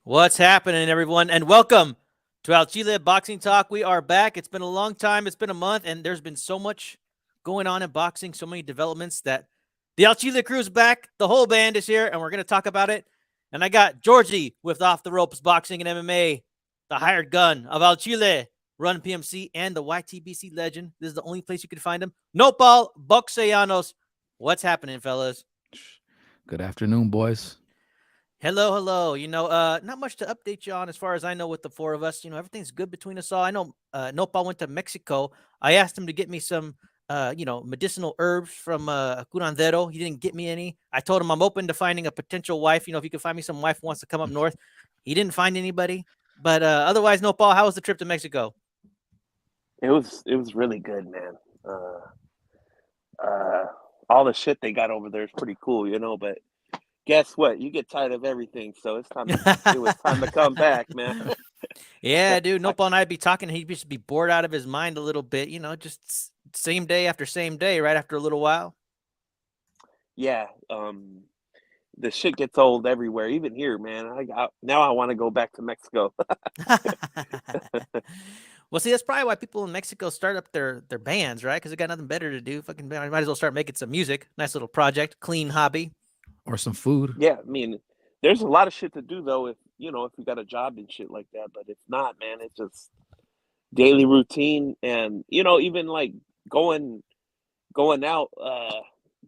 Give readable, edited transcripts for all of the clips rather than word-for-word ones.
What's happening, everyone? And welcome to Al Chile Boxing Talk. We are back. It's been a long time. It's been a month, and there's been so much going on in boxing, so many developments that the Al Chile crew is back. The whole band is here, and we're going to talk about it. And I got Georgie with Off the Ropes Boxing and MMA, the hired gun of Al Chile, Run PMC, and the YTBC legend. This is the only place you can find him. Nopal Boxeanos. What's happening, fellas? Good afternoon, boys. Hello, hello. Not much to update you on as far as I know with the four of us. Everything's good between us all. I know Nopal went to Mexico. I asked him to get me some, medicinal herbs from curandero. He didn't get me any. I told him I'm open to finding a potential wife. If you could find me some wife who wants to come up north. He didn't find anybody. But otherwise, Nopal, how was the trip to Mexico? It was really good, man. All the shit they got over there is pretty cool, But guess what? You get tired of everything, so it was time to come back, man. Yeah, dude. Nopal and I'd be talking. He'd just be bored out of his mind a little bit. Just same day after same day. Right after a little while. Yeah, the shit gets old everywhere, even here, man. Now I want to go back to Mexico. Well, see, that's probably why people in Mexico start up their bands, right? Because they got nothing better to do. Fucking might as well start making some music. Nice little project, clean hobby. Or some food. Yeah, I mean, there's a lot of shit to do though if you got a job and shit like that. But if not, man, it's just daily routine, and even like going going out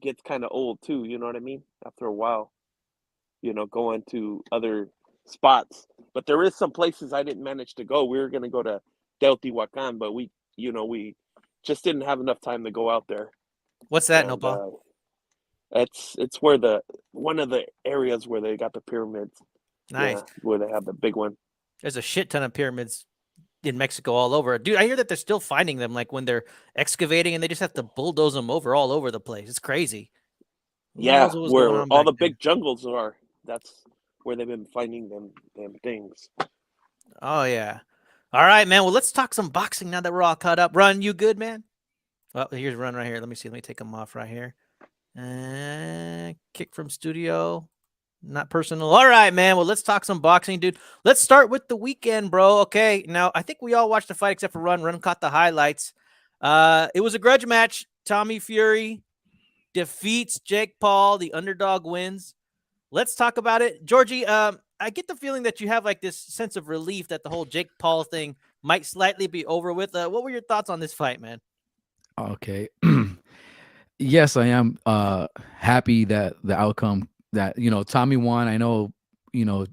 gets kind of old too. You know what I mean? After a while, going to other spots. But there is some places I didn't manage to go. We were gonna go to Teotihuacan, but we just didn't have enough time to go out there. What's that, And Nopal? it's where the one of the areas where they got the pyramids. Nice. Yeah, where they have the big one. There's a shit ton of pyramids in Mexico all over. Dude, I hear that they're still finding them, like when they're excavating and they just have to bulldoze them over all over the place. It's crazy. Who Yeah, knows what was going where on all back the then? big jungles are. That's where they've been finding them things. Oh yeah. All right, man. Well, let's talk some boxing now that we're all caught up. Run, you good, man? Well, here's Run right here. Let me see. Let me take him off right here. Kick from studio. Not personal. All right, man. Well, let's talk some boxing, dude. Let's start with the weekend, bro. Okay. Now, I think we all watched the fight except for Run. Run caught the highlights. It was a grudge match. Tommy Fury defeats Jake Paul. The underdog wins. Let's talk about it. Georgie, I get the feeling that you have like this sense of relief that the whole Jake Paul thing might slightly be over with. What were your thoughts on this fight, man? Okay. Yes, I am happy that the outcome that Tommy won. I know,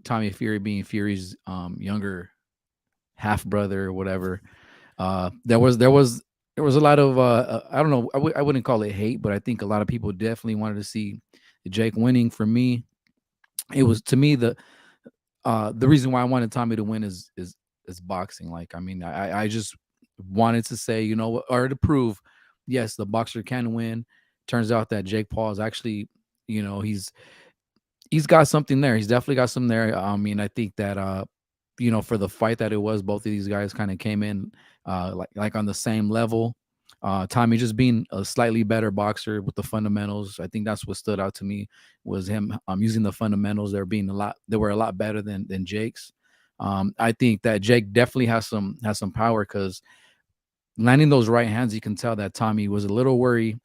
Tommy Fury being Fury's younger half brother or whatever. There was a lot of I don't know, I wouldn't call it hate, but I think a lot of people definitely wanted to see Jake winning. For me, it was, to me, the reason why I wanted Tommy to win is boxing. Like, I mean, I just wanted to say, or to prove, yes, the boxer can win. Turns out that Jake Paul is actually, he's got something there. He's definitely got some there. I mean, I think that for the fight that it was, both of these guys kind of came in like on the same level. Tommy just being a slightly better boxer with the fundamentals. I think that's what stood out to me, was him using the fundamentals. They were a lot better than Jake's. I think that Jake definitely has some power, because landing those right hands, you can tell that Tommy was a little worried,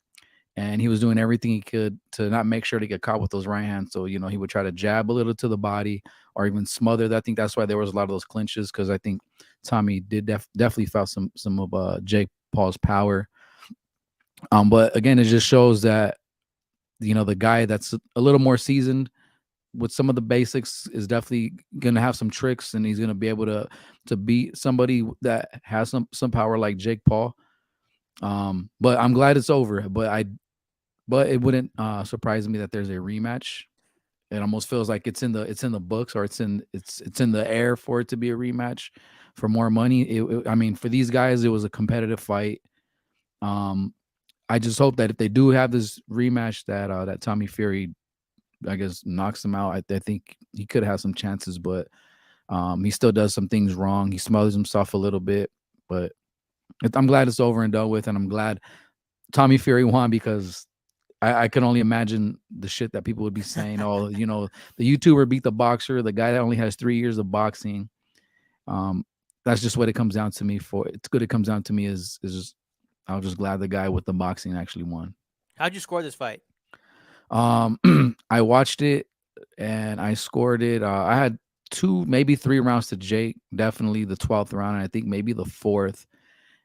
and he was doing everything he could to not make sure to get caught with those right hands. So, he would try to jab a little to the body or even smother. I think that's why there was a lot of those clinches, because I think Tommy did definitely felt some of Jake Paul's power. But again, it just shows that, the guy that's a little more seasoned with some of the basics is definitely going to have some tricks, and he's going to be able to beat somebody that has some power like Jake Paul. But I'm glad it's over. But it wouldn't surprise me that there's a rematch. It almost feels like it's in the books, or it's in the air for it to be a rematch for more money. I mean, for these guys, it was a competitive fight. I just hope that if they do have this rematch, that Tommy Fury, I guess, knocks him out. I think he could have some chances, but he still does some things wrong. He smothers himself a little bit, but I'm glad it's over and done with, and I'm glad Tommy Fury won, because I can only imagine the shit that people would be saying. Oh, you know, the YouTuber beat the boxer, the guy that only has 3 years of boxing. That's just what it comes down to me for. It's good. It comes down to me is just, I'm just glad the guy with the boxing actually won. How'd you score this fight? I watched it and I scored it. I had 2, maybe 3 rounds to Jake. Definitely the 12th round, and I think maybe the 4th.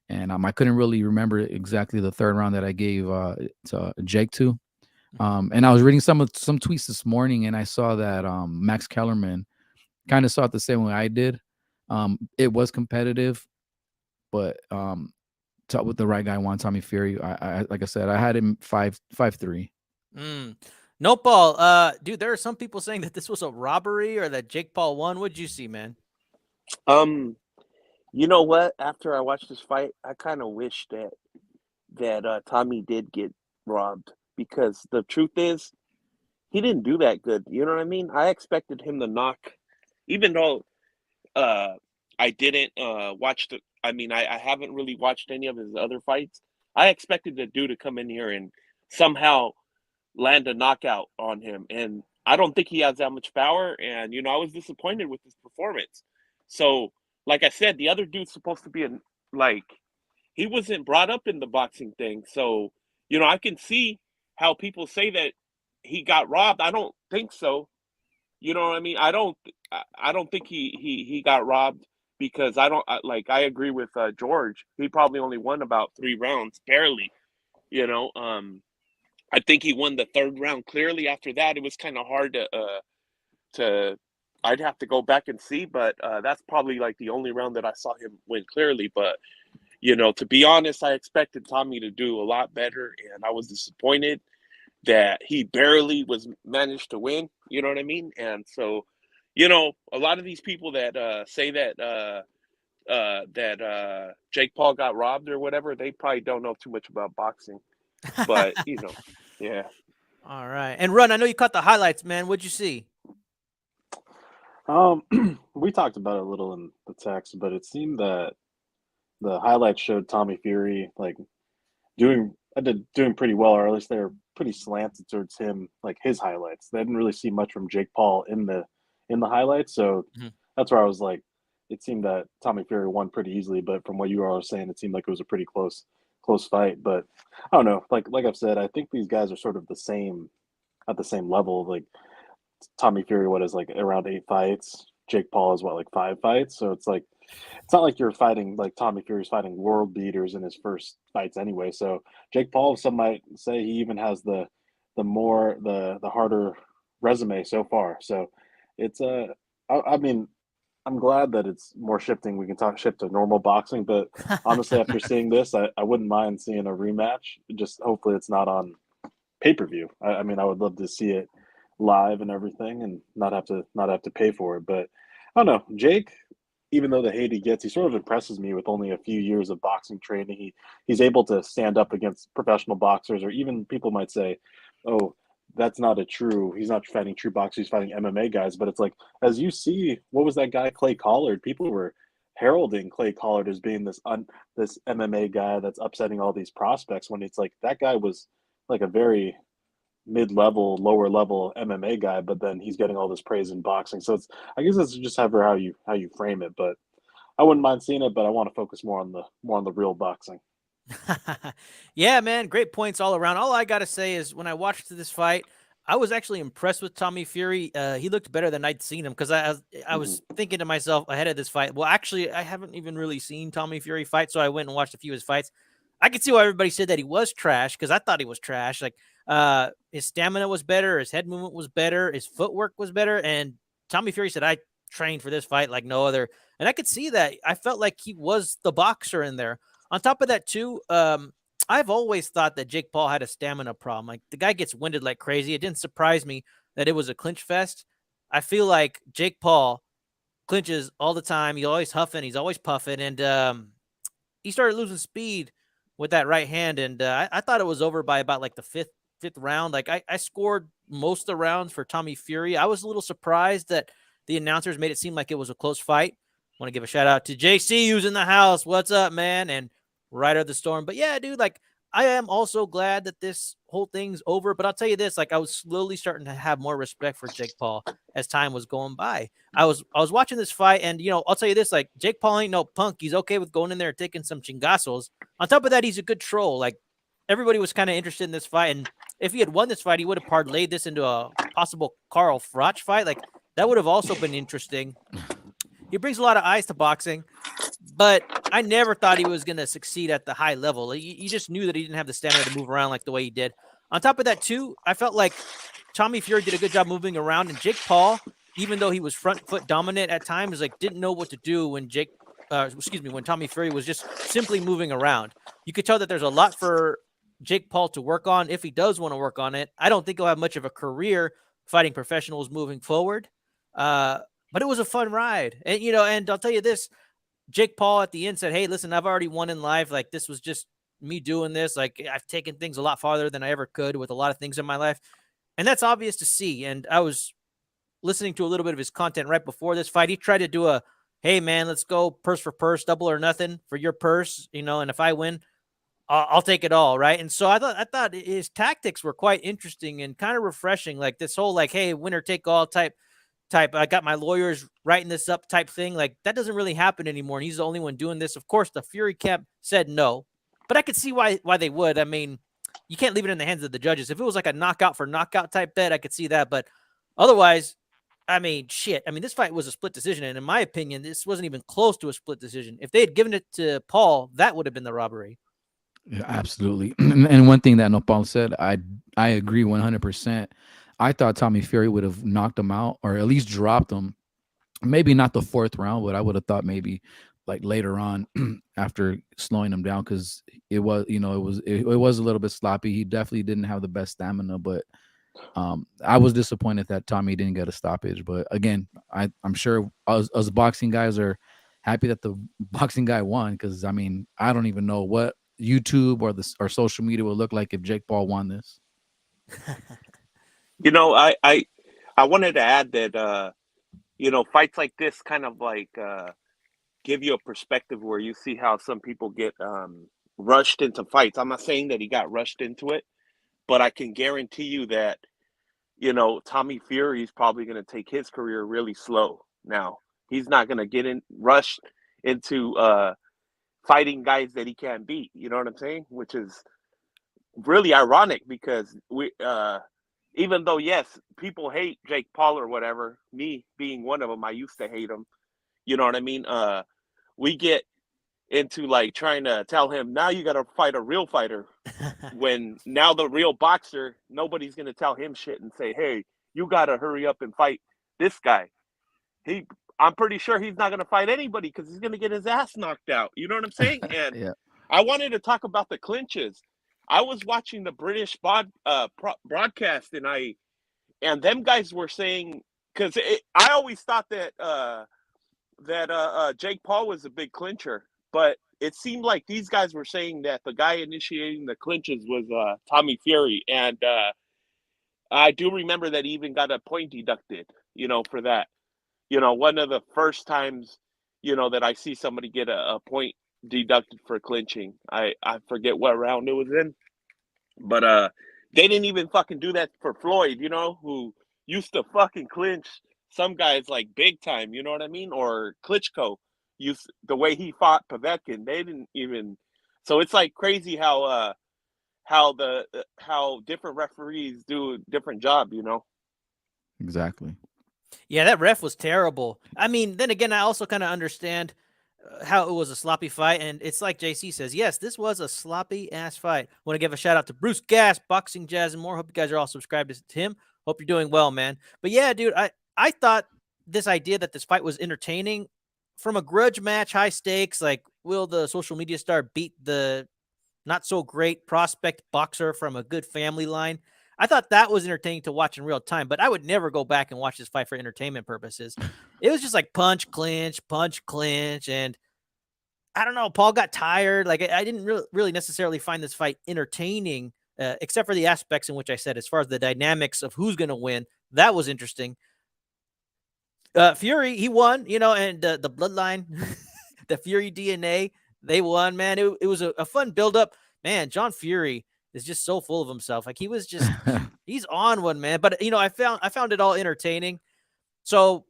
And I couldn't really remember exactly the 3rd round that I gave to Jake to. And I was reading some tweets this morning, and I saw that Max Kellerman kind of saw it the same way I did. It was competitive, but with the right guy won. Tommy Fury. I like I said, I had him 5-3. Nope, Paul. Dude, there are some people saying that this was a robbery or that Jake Paul won. What'd you see, man? You know what? After I watched this fight, I kind of wish that Tommy did get robbed, because the truth is, he didn't do that good. You know what I mean? I expected him to knock, even though I didn't watch the. I mean, I haven't really watched any of his other fights. I expected the dude to come in here and somehow land a knockout on him, and I don't think he has that much power. And I was disappointed with his performance. So, like I said, the other dude's supposed to be he wasn't brought up in the boxing thing. So, I can see how people say that he got robbed. I don't think so. You know what I mean? I don't think he got robbed, because I agree with George. He probably only won about 3 rounds, barely. I think he won the 3rd round clearly. After that, it was kind of hard to. I'd have to go back and see, but that's probably like the only round that I saw him win clearly. But to be honest, I expected Tommy to do a lot better, and I was disappointed that he barely managed to win. You know what I mean? And so, a lot of these people that say that Jake Paul got robbed or whatever, they probably don't know too much about boxing. But yeah. All right. And Run, I know you caught the highlights, man. What'd you see? We talked about it a little in the text, but it seemed that the highlights showed Tommy Fury doing pretty well, or at least they were pretty slanted towards him, like his highlights. They didn't really see much from Jake Paul in the highlights, so that's where I was like, it seemed that Tommy Fury won pretty easily. But from what you were saying, it seemed like it was a pretty close fight. But I don't know, like I've said, I think these guys are sort of at the same level. Like Tommy Fury, what is like around 8 fights? Jake Paul is what, like 5 fights? So it's like, it's not like you're fighting, like Tommy Fury's fighting world beaters in his first fights anyway. So Jake Paul, some might say he even has the harder resume so far. So it's I mean, I'm glad that it's more shifting. We can shift to normal boxing, but honestly, after seeing this, I wouldn't mind seeing a rematch. Just hopefully it's not on pay-per-view. I mean, I would love to see it live and everything, and not have to pay for it. But I don't know, Jake, even though the hate he gets, he sort of impresses me with only a few years of boxing training. He's able to stand up against professional boxers, or even people might say, oh, he's not fighting true boxers, he's fighting MMA guys. But it's like, as you see, what was that guy, Clay Collard? People were heralding Clay Collard as being this MMA guy that's upsetting all these prospects, when it's like that guy was like a very mid-level, lower-level MMA guy, but then he's getting all this praise in boxing. So I guess it's just how you frame it. But I wouldn't mind seeing it, but I want to focus more on the real boxing. Yeah, man, great points all around. All I gotta say is, when I watched this fight, I was actually impressed with Tommy Fury. He looked better than I'd seen him, because I was thinking to myself ahead of this fight, well, actually, I haven't even really seen Tommy Fury fight, so I went and watched a few of his fights. I could see why everybody said that he was trash, because I thought he was trash. Like, his stamina was better, his head movement was better, his footwork was better, and Tommy Fury said, I trained for this fight like no other. And I could see that. I felt like he was the boxer in there. On top of that, too, I've always thought that Jake Paul had a stamina problem. Like, the guy gets winded like crazy. It didn't surprise me that it was a clinch fest. I feel like Jake Paul clinches all the time. He's always huffing. He's always puffing. And he started losing speed with that right hand. And I thought it was over by about like the fifth round. Like, I scored most of the rounds for Tommy Fury. I was a little surprised that the announcers made it seem like it was a close fight. Want to give a shout out to JC, who's in the house. What's up, man? And Rider of the Storm. But yeah, dude, like, I am also glad that this whole thing's over, but I'll tell you this, like I was slowly starting to have more respect for Jake Paul as time was going by. I was watching this fight, and I'll tell you this, like Jake Paul ain't no punk. He's okay with going in there and taking some chingazos. On top of that, he's a good troll. Like everybody was kind of interested in this fight, and if he had won this fight, he would have parlayed this into a possible Carl Froch fight. Like that would have also been interesting. He brings a lot of eyes to boxing, but I never thought he was going to succeed at the high level. You just knew that he didn't have the stamina to move around like the way he did. On top of that, too, I felt like Tommy Fury did a good job moving around, and Jake Paul, even though he was front foot dominant at times, like didn't know what to do when when Tommy Fury was just simply moving around. You could tell that there's a lot for Jake Paul to work on if he does want to work on it. I don't think he'll have much of a career fighting professionals moving forward. But it was a fun ride. And, and I'll tell you this, Jake Paul at the end said, hey, listen, I've already won in life. Like, this was just me doing this. Like, I've taken things a lot farther than I ever could with a lot of things in my life. And that's obvious to see. And I was listening to a little bit of his content right before this fight. He tried to do hey, man, let's go purse for purse, double or nothing for your purse, and if I win, I'll take it all, right? And so I thought his tactics were quite interesting and kind of refreshing. Like this whole, like, hey, winner take all type, I got my lawyers writing this up type thing. Like that doesn't really happen anymore. And he's the only one doing this. Of course, the Fury camp said no, but I could see why they would. I mean, you can't leave it in the hands of the judges. If it was like a knockout for knockout type bet, I could see that. But otherwise, I mean, shit. I mean, this fight was a split decision. And in my opinion, this wasn't even close to a split decision. If they had given it to Paul, that would have been the robbery. Yeah, absolutely. And one thing that Nopal said, I agree 100%. I thought Tommy Fury would have knocked him out or at least dropped him. Maybe not the fourth round, but I would have thought maybe like later on after slowing him down, because it was, it was a little bit sloppy. He definitely didn't have the best stamina, but I was disappointed that Tommy didn't get a stoppage. But again, I'm sure us boxing guys are happy that the boxing guy won, because I mean, I don't even know what YouTube or social media would look like if Jake Paul won this. I wanted to add that fights like this kind of like give you a perspective where you see how some people get rushed into fights. I'm not saying that he got rushed into it, but I can guarantee you that Tommy Fury is probably going to take his career really slow now. He's not going to get rushed into fighting guys that he can't beat. You know what I'm saying? Which is really ironic, because we even though, yes, people hate Jake Paul or whatever, me being one of them, I used to hate him. You know what I mean? We get into like trying to tell him, now you got to fight a real fighter, when now the real boxer, nobody's going to tell him shit and say, hey, you got to hurry up and fight this guy. I'm pretty sure he's not going to fight anybody because he's going to get his ass knocked out. You know what I'm saying? And Yeah. I wanted to talk about the clinches. I was watching the British broadcast, and them guys were saying, because I always thought that Jake Paul was a big clincher, but it seemed like these guys were saying that the guy initiating the clinches was Tommy Fury, and I do remember that he even got a point deducted, for that. One of the first times, that I see somebody get a point deducted for clinching. I forget what round it was in, but they didn't even fucking do that for Floyd, who used to fucking clinch some guys like big time, you know what I mean? Or Klitschko, the way he fought Povetkin, they didn't even. So it's like crazy how different referees do a different job, Exactly. Yeah, that ref was terrible. I mean, then again, I also kind of understand how it was a sloppy fight. And it's like JC says, yes, this was a sloppy ass fight. Want to give a shout out to Bruce Gass, Boxing Jazz and more. Hope you guys are all subscribed to him. Hope you're doing well, man. But yeah, dude, I thought this idea that this fight was entertaining from a grudge match, high stakes, like will the social media star beat the not so great prospect boxer from a good family line? I thought that was entertaining to watch in real time, but I would never go back and watch this fight for entertainment purposes. It was just like punch, clinch, and I don't know. Paul got tired. Like I didn't really necessarily find this fight entertaining, except for the aspects in which I said, as far as the dynamics of who's going to win, that was interesting. Fury, he won, and the bloodline, the Fury DNA, they won, man. It was a fun buildup. man, John Fury is just so full of himself. Like he was just he's on one, man. But I found it all entertaining. So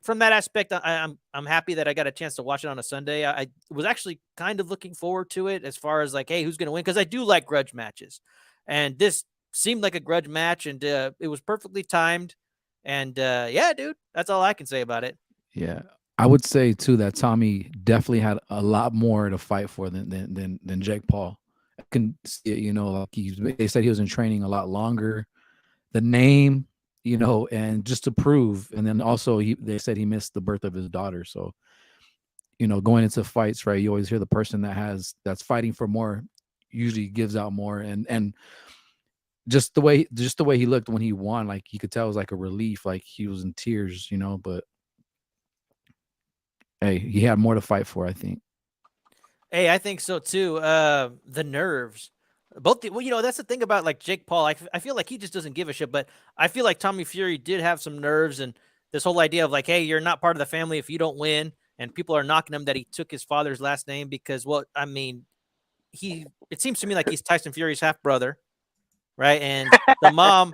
from that aspect, I'm happy that I got a chance to watch it on a Sunday. I was actually kind of looking forward to it as far as like, hey, who's going to win? Because I do like grudge matches, and this seemed like a grudge match, and it was perfectly timed. And yeah, dude, that's all I can say about it. Yeah, I would say too that Tommy definitely had a lot more to fight for than Jake Paul. I can see it, like they said he was in training a lot longer. The name, and just to prove, and then also they said he missed the birth of his daughter. So, going into fights, right? You always hear the person that's fighting for more usually gives out more, and just the way he looked when he won, like you could tell it was like a relief, like he was in tears, but hey, he had more to fight for, I think. Hey, I think so too. The nerves. That's the thing about like Jake Paul. I feel like he just doesn't give a shit, but I feel like Tommy Fury did have some nerves, and this whole idea of like, hey, you're not part of the family if you don't win, and people are knocking him that he took his father's last name because, well, I mean, it seems to me like he's Tyson Fury's half brother, right? And the mom,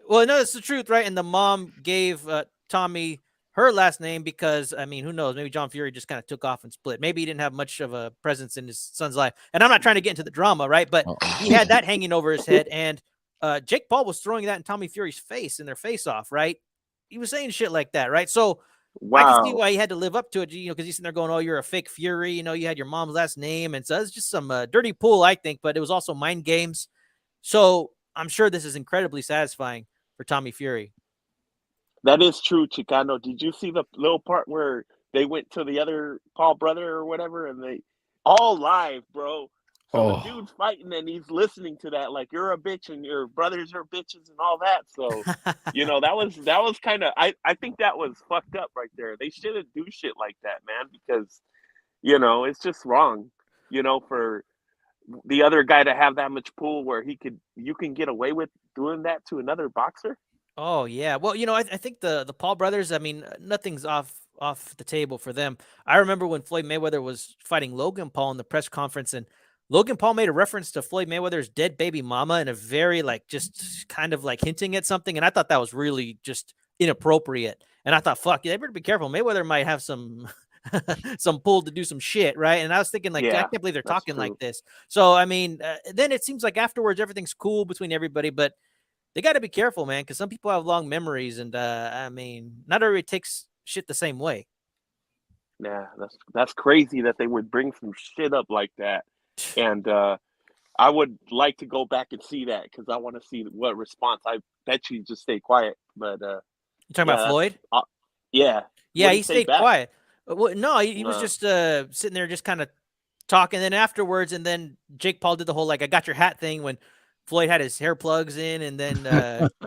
well, no, it's the truth, right? And the mom gave Tommy her last name because, I mean, who knows? Maybe John Fury just kind of took off and split. Maybe he didn't have much of a presence in his son's life. And I'm not trying to get into the drama, right? But he had that hanging over his head. And Jake Paul was throwing that in Tommy Fury's face in their face-off, right? He was saying shit like that, right? So I can see why he had to live up to it, because he's sitting there going, oh, you're a fake Fury. You had your mom's last name. And so it's just some dirty pool, I think. But it was also mind games. So I'm sure this is incredibly satisfying for Tommy Fury. That is true, Chicano. Did you see the little part where they went to the other Paul brother or whatever, and they all live, bro? So the dude's fighting, and he's listening to that like you're a bitch and your brothers are bitches and all that. So, that was kind of I think that was fucked up right there. They shouldn't do shit like that, man, because it's just wrong. For the other guy to have that much pull where you can get away with doing that to another boxer. Oh yeah. Well, I think the Paul brothers, I mean, nothing's off the table for them. I remember when Floyd Mayweather was fighting Logan Paul in the press conference, and Logan Paul made a reference to Floyd Mayweather's dead baby mama in a very like just kind of like hinting at something, and I thought that was really just inappropriate. And I thought, fuck, they better be careful. Mayweather might have some some pull to do some shit, right? And I was thinking, like, I can't believe they're talking like this. So I mean, then it seems like afterwards everything's cool between everybody, but they got to be careful, man, because some people have long memories, and I mean, not everybody takes shit the same way. Yeah, that's crazy that they would bring some shit up like that, and I would like to go back and see that because I want to see what response. I bet you just stay quiet, but you talking about Floyd? Yeah, he stayed quiet. Well, no, he was just sitting there, just kind of talking. And then afterwards, and then Jake Paul did the whole like I got your hat thing when Floyd had his hair plugs in, and then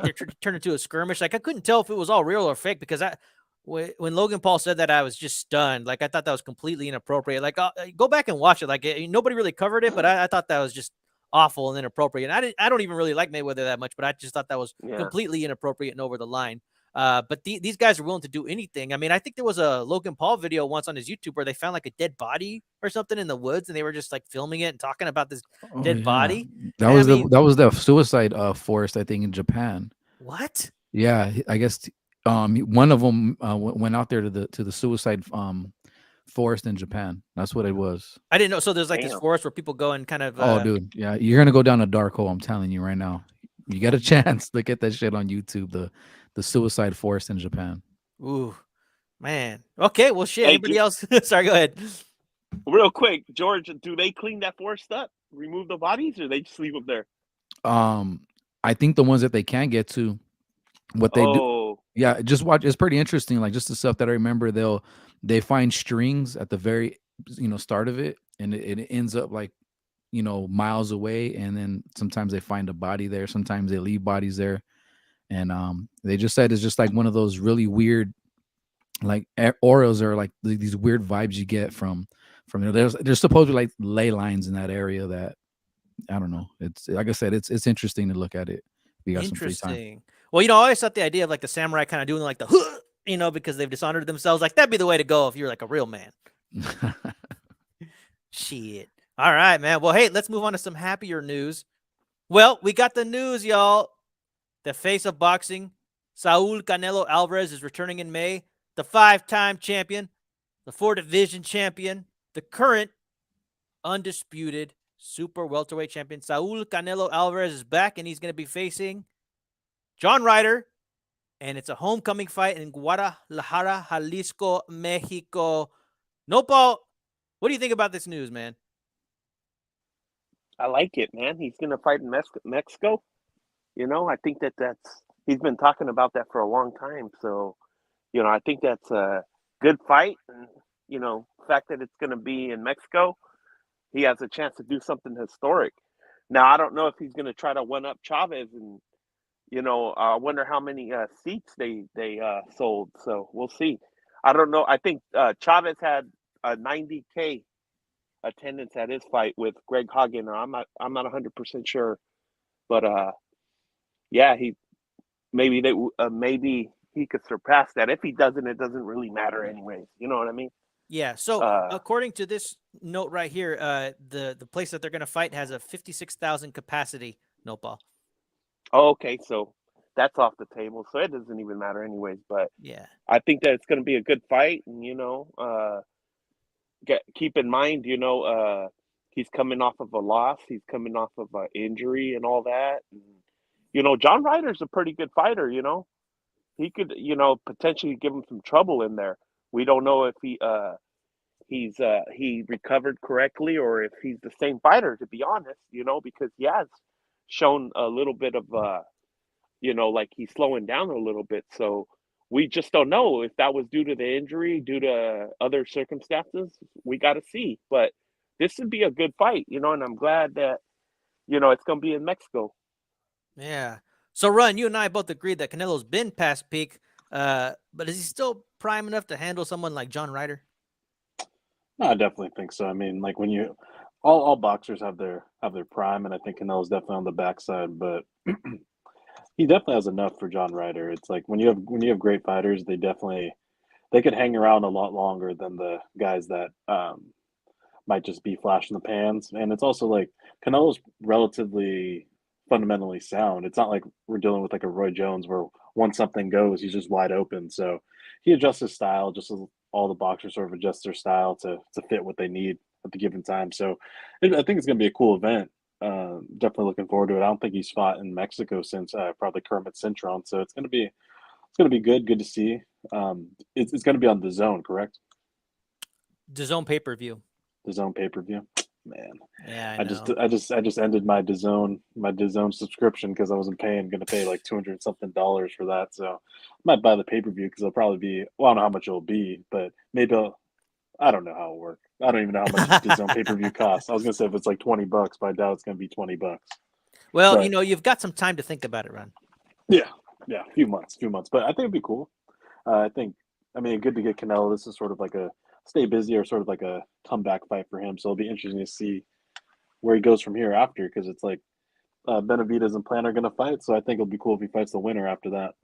it turned into a skirmish. Like I couldn't tell if it was all real or fake because when Logan Paul said that, I was just stunned. Like I thought that was completely inappropriate. Like go back and watch it. Like nobody really covered it, but I thought that was just awful and inappropriate. And I don't even really like Mayweather that much, but I just thought that was completely inappropriate and over the line. But these guys are willing to do anything. I mean, I think there was a Logan Paul video once on his YouTube where they found like a dead body or something in the woods, and they were just like filming it and talking about this dead body. That was the suicide forest, I think, in Japan. What? Yeah, I guess one of them went out there to the suicide forest in Japan. That's what it was. I didn't know. So there's like this forest where people go and kind of. Oh, dude, yeah, you're gonna go down a dark hole. I'm telling you right now. You get a chance, look at that shit on YouTube. The suicide forest in Japan. Ooh, man. Okay, well, shit. Anybody else? Sorry, go ahead. Real quick, George, do they clean that forest up, remove the bodies, or they just leave them there? I think the ones that they can get to, what they do. Yeah, just watch. It's pretty interesting. Like just the stuff that I remember, they find strings at the very start of it, and it ends up like miles away, and then sometimes they find a body there. Sometimes they leave bodies there. And they just said it's just like one of those really weird, like auras or like these weird vibes you get from there. There's supposed to be like ley lines in that area that I don't know. It's like I said, it's interesting to look at it. You got some free time. Well, I always thought the idea of like the samurai kind of doing like the because they've dishonored themselves. Like that'd be the way to go if you're like a real man. Shit. All right, man. Well, hey, let's move on to some happier news. Well, we got the news, y'all. The face of boxing, Saul Canelo Alvarez, is returning in May. The 5-time champion, the 4-division champion, the current undisputed super welterweight champion, Saul Canelo Alvarez, is back, and he's going to be facing John Ryder, and it's a homecoming fight in Guadalajara, Jalisco, Mexico. Nopal, what do you think about this news, man? I like it, man. He's gonna fight in Mexico. I think that's he's been talking about that for a long time. So, I think that's a good fight, and the fact that it's gonna be in Mexico, he has a chance to do something historic. Now, I don't know if he's gonna try to one up Chavez, and I wonder how many seats they sold. So we'll see. I don't know. I think Chavez had a 90K attendance at his fight with Greg Hagen. I'm not 100% sure, but yeah, maybe he could surpass that. If he doesn't, it doesn't really matter anyways. You know what I mean? Yeah. So Uh, according to this note right here, the place that they're going to fight has a 56,000 capacity. Nopal. okay, so that's off the table. So it doesn't even matter anyways. But Yeah. I think that it's going to be a good fight, and keep in mind, he's coming off of a loss. He's coming off of an injury and all that. And, John Ryder's a pretty good fighter. He could, potentially give him some trouble in there. We don't know if he recovered correctly or if he's the same fighter. To be honest, because he has shown a little bit of like he's slowing down a little bit. So we just don't know if that was due to the injury, due to other circumstances. We got to see. But this would be a good fight, and I'm glad that, it's going to be in Mexico. Yeah. So, Run, you and I both agreed that Canelo's been past peak, but is he still prime enough to handle someone like John Ryder? No, I definitely think so. I mean, like when you all boxers have their prime, and I think Canelo's definitely on the backside, but he definitely has enough for John Ryder. It's like when you have great fighters, they could hang around a lot longer than the guys that might just be flash in the pans. And it's also like Canelo's relatively fundamentally sound. It's not like we're dealing with like a Roy Jones where once something goes, he's just wide open. So he adjusts his style just as all the boxers sort of adjust their style to fit what they need at the given time. So I think it's going to be a cool event. Definitely looking forward to it. I don't think he's fought in Mexico since probably Kermit Cintron. So it's going to be good to see. It's going to be on the Zone, correct? DAZN pay-per-view. The Zone pay-per-view. Man, Yeah, I just ended my DAZN subscription because I wasn't going to pay like $200 something for that. So I might buy the pay-per-view because it'll probably be, well, I don't know how much it'll be, but maybe I don't know how it'll work. I don't even know how much DAZN pay-per-view costs. I was gonna say if it's like $20, but I doubt it's gonna be $20. Well, But you've got some time to think about it, Run. yeah, a few months. But I think it'd be cool. I mean, good to get Canelo. This is sort of like a stay busy or sort of like a comeback fight for him. So it'll be interesting to see where he goes from here after, because it's like Benavidez and Plant are going to fight. So I think it'll be cool if he fights the winner after that.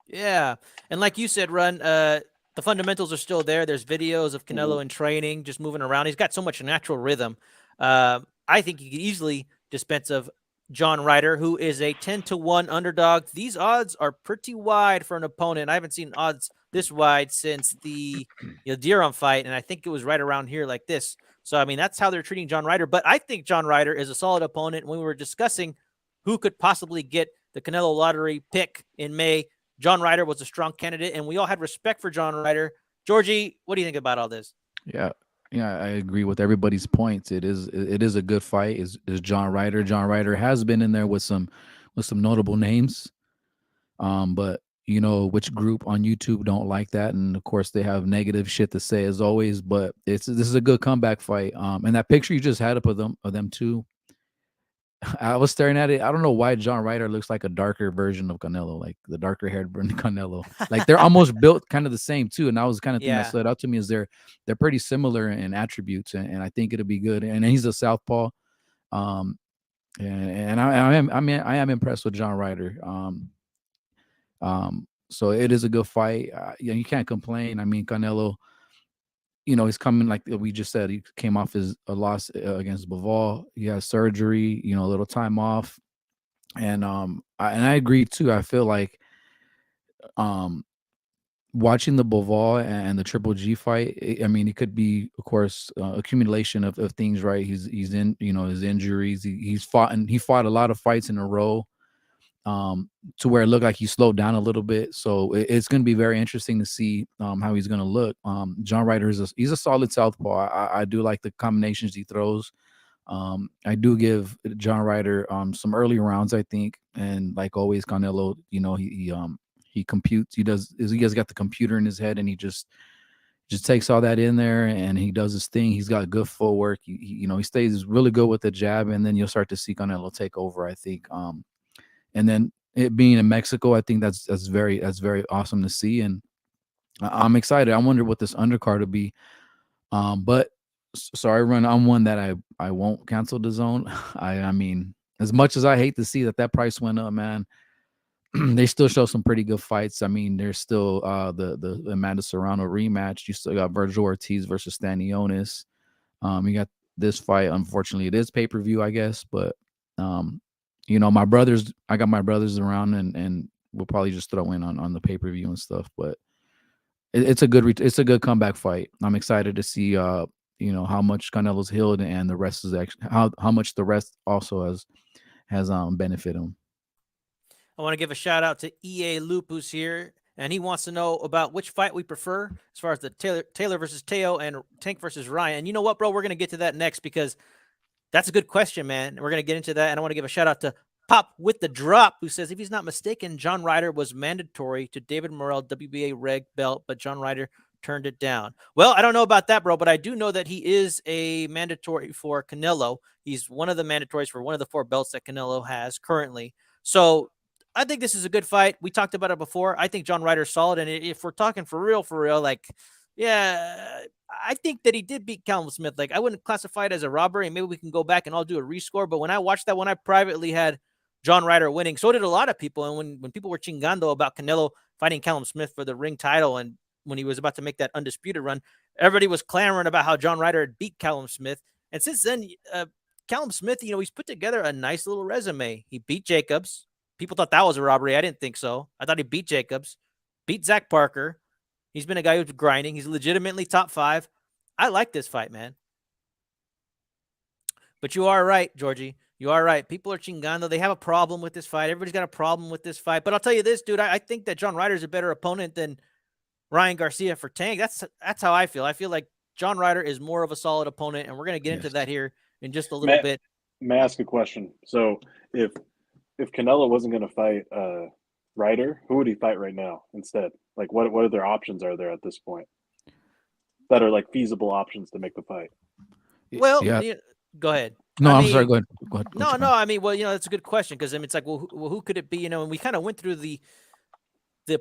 Yeah. And like you said, Run, the fundamentals are still there. There's videos of Canelo in training, just moving around. He's got so much natural rhythm. I think he could easily dispense of John Ryder, who is a 10-1 underdog. These odds are pretty wide for an opponent. I haven't seen odds this wide since the Diron fight, and I think it was right around here like this. So, I mean, that's how they're treating John Ryder. But I think John Ryder is a solid opponent. When we were discussing who could possibly get the Canelo lottery pick in May, John Ryder was a strong candidate, and we all had respect for John Ryder. Georgie, what do you think about all this? Yeah, I agree with everybody's points. It is a good fight. Is John Ryder? John Ryder has been in there with some notable names, but which group on YouTube don't like that, and of course they have negative shit to say as always. But this is a good comeback fight. And that picture you just had up of them too. I was staring at it. I don't know why John Ryder looks like a darker version of Canelo, like the darker haired Canelo. Like they're almost built kind of the same too. And that was kind of thing that stood out to me is they're pretty similar in attributes, and I think it'll be good. And he's a southpaw, and I am impressed with John Ryder. So it is a good fight. You can't complain. I mean, Canelo he's coming, like we just said, he came off a loss against Bivol. He has surgery, a little time off. And I agree too. I feel like um watching the Bivol and the Triple G fight, I mean, it could be, of course, accumulation of things, right? He's in, his injuries. He fought a lot of fights in a row, to where it looked like he slowed down a little bit. So it's going to be very interesting to see how he's going to look. John Ryder he's a solid southpaw. I do like the combinations he throws. I do give John Ryder some early rounds, I think, and like always, Canelo, he computes. He has got the computer in his head, and he just takes all that in there, and he does his thing. He's got good footwork. He stays really good with the jab, and then you'll start to see Canelo take over, I think. And then it being in Mexico, I think that's very awesome to see, and I'm excited. I wonder what this undercard will be. But sorry, Run, I'm one that I won't cancel the zone. I mean, as much as I hate to see that price went up, man, they still show some pretty good fights. I mean, there's still the Amanda Serrano rematch. You still got Virgil Ortiz versus Stanionis. You got this fight. Unfortunately, it is pay-per-view, I guess, but I got my brothers around, and we'll probably just throw in on the pay-per-view and stuff. But it's a good comeback fight. I'm excited to see how much Canelo's healed, and the rest is actually how much the rest also has benefited him. I want to give a shout out to EA Loop, who's here, and he wants to know about which fight we prefer as far as the Taylor versus Teo and Tank versus Ryan. And you know what, bro? We're going to get to that next, because that's a good question, man. We're going to get into that. And I want to give a shout out to Pop with the Drop, who says, if he's not mistaken, John Ryder was mandatory to David Morrell WBA reg belt, but John Ryder turned it down. Well, I don't know about that, bro, but I do know that he is a mandatory for Canelo. He's one of the mandatories for one of the 4 belts that Canelo has currently. So I think this is a good fight. We talked about it before. I think John Ryder's solid. And if we're talking for real, like, yeah, I think that he did beat Callum Smith. Like, I wouldn't classify it as a robbery. Maybe we can go back and I'll do a rescore. But when I watched that one, I privately had John Ryder winning. So did a lot of people. And when people were chingando about Canelo fighting Callum Smith for the ring title, and when he was about to make that undisputed run, everybody was clamoring about how John Ryder had beat Callum Smith. And since then, Callum Smith, he's put together a nice little resume. He beat Jacobs. People thought that was a robbery. I didn't think so. I thought he beat Jacobs, beat Zach Parker. He's been a guy who's grinding. He's legitimately top 5. I like this fight, man. But you are right, Georgie. You are right. People are chingando. They have a problem with this fight. Everybody's got a problem with this fight. But I'll tell you this, dude. I think that John Ryder's a better opponent than Ryan Garcia for Tank. That's how I feel. I feel like John Ryder is more of a solid opponent, and we're going to get into that here in just a little bit. May I ask a question? So if Canelo wasn't going to fight Ryder, who would he fight right now instead? Like, what other options are there at this point that are like feasible options to make the fight? Well, go ahead. No, I'm sorry. Go ahead. No. I mean, well, that's a good question, because it's like, well, who could it be? And we kind of went through the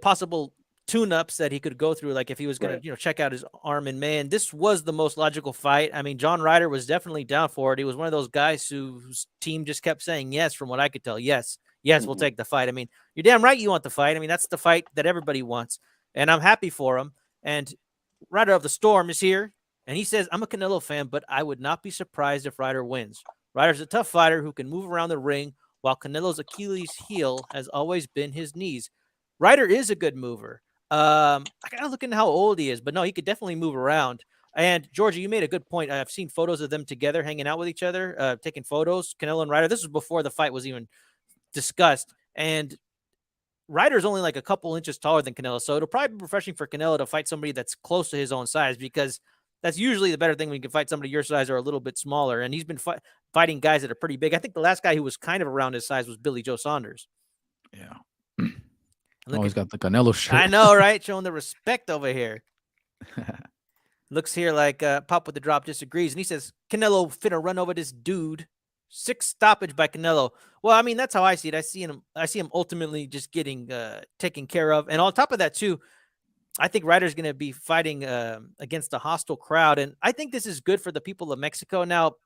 possible tune-ups that he could go through, like if he was going to, check out his arm in May. And this was the most logical fight. I mean, John Ryder was definitely down for it. He was one of those guys whose team just kept saying yes, from what I could tell. Yes, we'll take the fight. I mean, you're damn right you want the fight. I mean, that's the fight that everybody wants. And I'm happy for him. And Ryder of the Storm is here. And he says, I'm a Canelo fan, but I would not be surprised if Ryder wins. Ryder's a tough fighter who can move around the ring, while Canelo's Achilles heel has always been his knees. Ryder is a good mover. I gotta look into how old he is, but no, he could definitely move around. And Georgia, you made a good point. I've seen photos of them together, hanging out with each other, taking photos. Canelo and Ryder. This was before the fight was even discussed. And Ryder's only like a couple inches taller than Canelo, so it'll probably be refreshing for Canelo to fight somebody that's close to his own size, because that's usually the better thing when you can fight somebody your size or a little bit smaller. And he's been fighting guys that are pretty big. I think the last guy who was kind of around his size was Billy Joe Saunders. Yeah. Always got the Canelo shirt. I know, right? Showing the respect over here. Looks here like Pop with the Drop disagrees. And he says, Canelo finna run over this dude. 6 stoppage by Canelo. Well, I mean, that's how I see it. I see him ultimately just getting taken care of. And on top of that, too, I think Ryder's going to be fighting against a hostile crowd. And I think this is good for the people of Mexico. Now,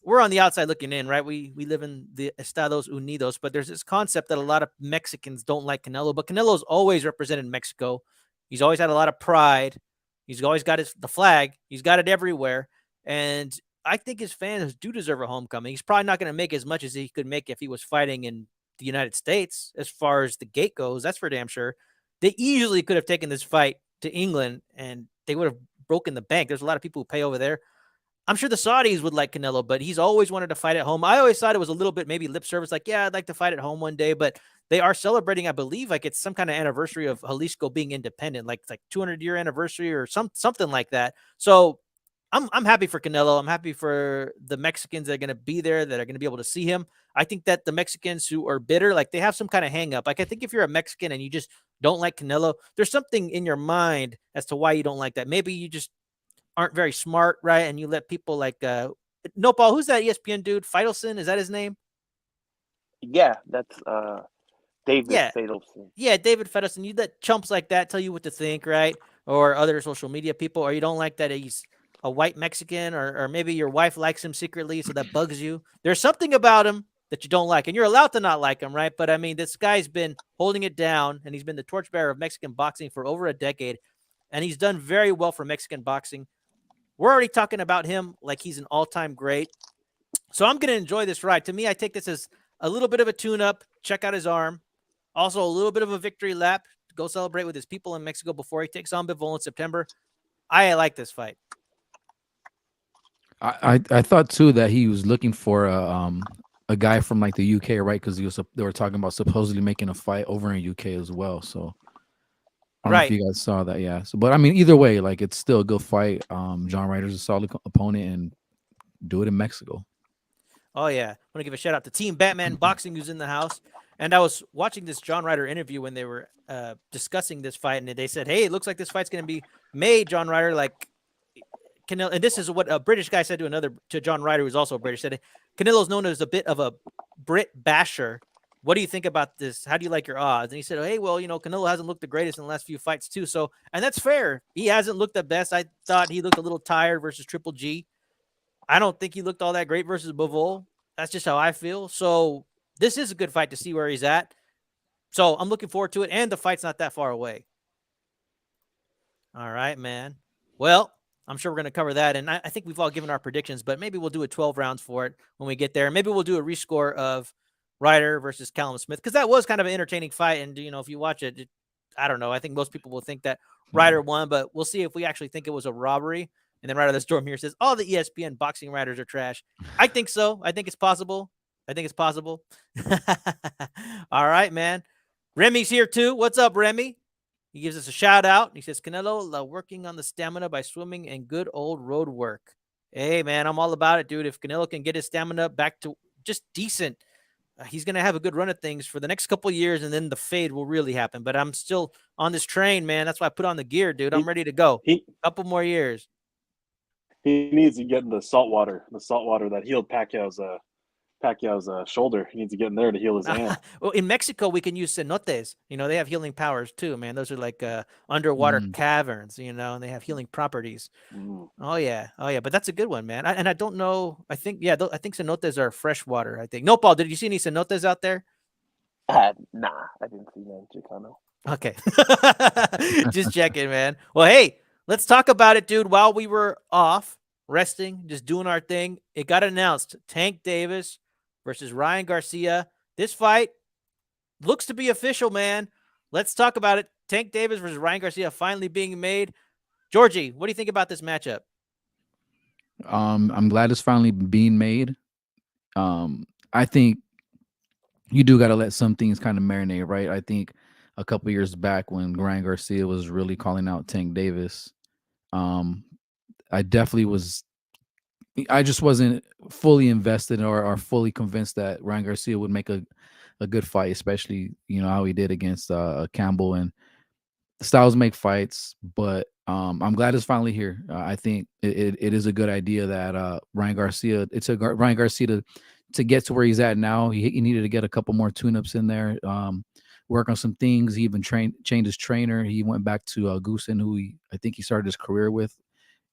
we're on the outside looking in, right? We live in the Estados Unidos, but there's this concept that a lot of Mexicans don't like Canelo. But Canelo's always represented Mexico. He's always had a lot of pride. He's always got the flag. He's got it everywhere. And I think his fans do deserve a homecoming. He's probably not going to make as much as he could make if he was fighting in the United States as far as the gate goes. That's for damn sure. They easily could have taken this fight to England and they would have broken the bank. There's a lot of people who pay over there. I'm sure the Saudis would like Canelo, but he's always wanted to fight at home. I always thought it was a little bit maybe lip service, like, yeah, I'd like to fight at home one day, but they are celebrating, I believe, like it's some kind of anniversary of Jalisco being independent, like 200-year anniversary or something like that. So I'm happy for Canelo. I'm happy for the Mexicans that are going to be there, that are going to be able to see him. I think that the Mexicans who are bitter, like they have some kind of hang up. Like I think if you're a Mexican and you just don't like Canelo, there's something in your mind as to why you don't like that. Maybe you just aren't very smart, right? And you let people like Nopal, who's that ESPN dude? Feitelson, is that his name? Yeah, that's David Yeah. Faitelson. Yeah, David Feitelson. You let chumps like that tell you what to think, right? Or other social media people, or you don't like that he's a white Mexican, or maybe your wife likes him secretly, so that bugs you. There's something about him that you don't like, and you're allowed to not like him, right? But I mean, this guy's been holding it down, and he's been the torchbearer of Mexican boxing for over a decade, and he's done very well for Mexican boxing. We're already talking about him like he's an all-time great. So I'm going to enjoy this ride. To me, I take this as a little bit of a tune-up. Check out his arm. Also, a little bit of a victory lap to go celebrate with his people in Mexico before he takes on Bivol in September. I like this fight. I thought too that he was looking for a guy from like the UK, right? Because they were talking about supposedly making a fight over in UK as well. So I don't know if you guys saw that, yeah. So, but I mean, either way, like it's still a good fight. John Ryder's a solid opponent, and do it in Mexico. Oh yeah, I want to give a shout out to Team Batman Boxing who's in the house. And I was watching this John Ryder interview when they were discussing this fight, and they said, "Hey, it looks like this fight's going to be made, John Ryder, like Canelo." And this is what a British guy said to John Ryder, who's also British, said Canelo's known as a bit of a Brit basher. What do you think about this? How do you like your odds? And he said, "Hey, well, Canelo hasn't looked the greatest in the last few fights too. So, and that's fair. He hasn't looked the best. I thought he looked a little tired versus Triple G. I don't think he looked all that great versus Bivol. That's just how I feel. So this is a good fight to see where he's at. So I'm looking forward to it. And the fight's not that far away. All right, man. Well, I'm sure we're going to cover that. And I think we've all given our predictions, but maybe we'll do a 12 rounds for it when we get there. Maybe we'll do a rescore of Ryder versus Callum Smith, because that was kind of an entertaining fight. And, if you watch it, I don't know. I think most people will think that Ryder won, but we'll see if we actually think it was a robbery. And then right out of the storm here says, all the ESPN boxing writers are trash. I think so. I think it's possible. All right, man. Remy's here too. What's up, Remy? He gives us a shout out. He says, Canelo working on the stamina by swimming and good old road work. Hey, man, I'm all about it, dude. If Canelo can get his stamina back to just decent, he's going to have a good run of things for the next couple of years, and then the fade will really happen. But I'm still on this train, man. That's why I put on the gear, dude. I'm ready to go. Couple more years. He needs to get in the salt water that healed Pacquiao's shoulder. He needs to get in there to heal his hand. Well, in Mexico, we can use cenotes. They have healing powers too, man. Those are like underwater caverns, and they have healing properties. Oh yeah. But that's a good one, man. I don't know. I think cenotes are freshwater. I think. Nopal, did you see any cenotes out there? Nah, I didn't see none, Chicano. Okay, just checking, man. Well, hey, let's talk about it, dude. While we were off resting, just doing our thing, it got announced: Tank Davis versus Ryan Garcia. This fight looks to be official, man. Let's talk about it. Tank Davis versus Ryan Garcia finally being made. Georgie, what do you think about this matchup? I'm glad it's finally being made. I think you do got to let some things kind of marinate, right? I think a couple years back when Ryan Garcia was really calling out Tank Davis, I just wasn't fully invested or fully convinced that Ryan Garcia would make a good fight, especially, how he did against Campbell. And styles make fights, but I'm glad it's finally here. I think it is a good idea that Ryan Garcia, Ryan Garcia to get to where he's at now. He needed to get a couple more tune-ups in there, work on some things. He even changed his trainer. He went back to Goosen, who I think he started his career with,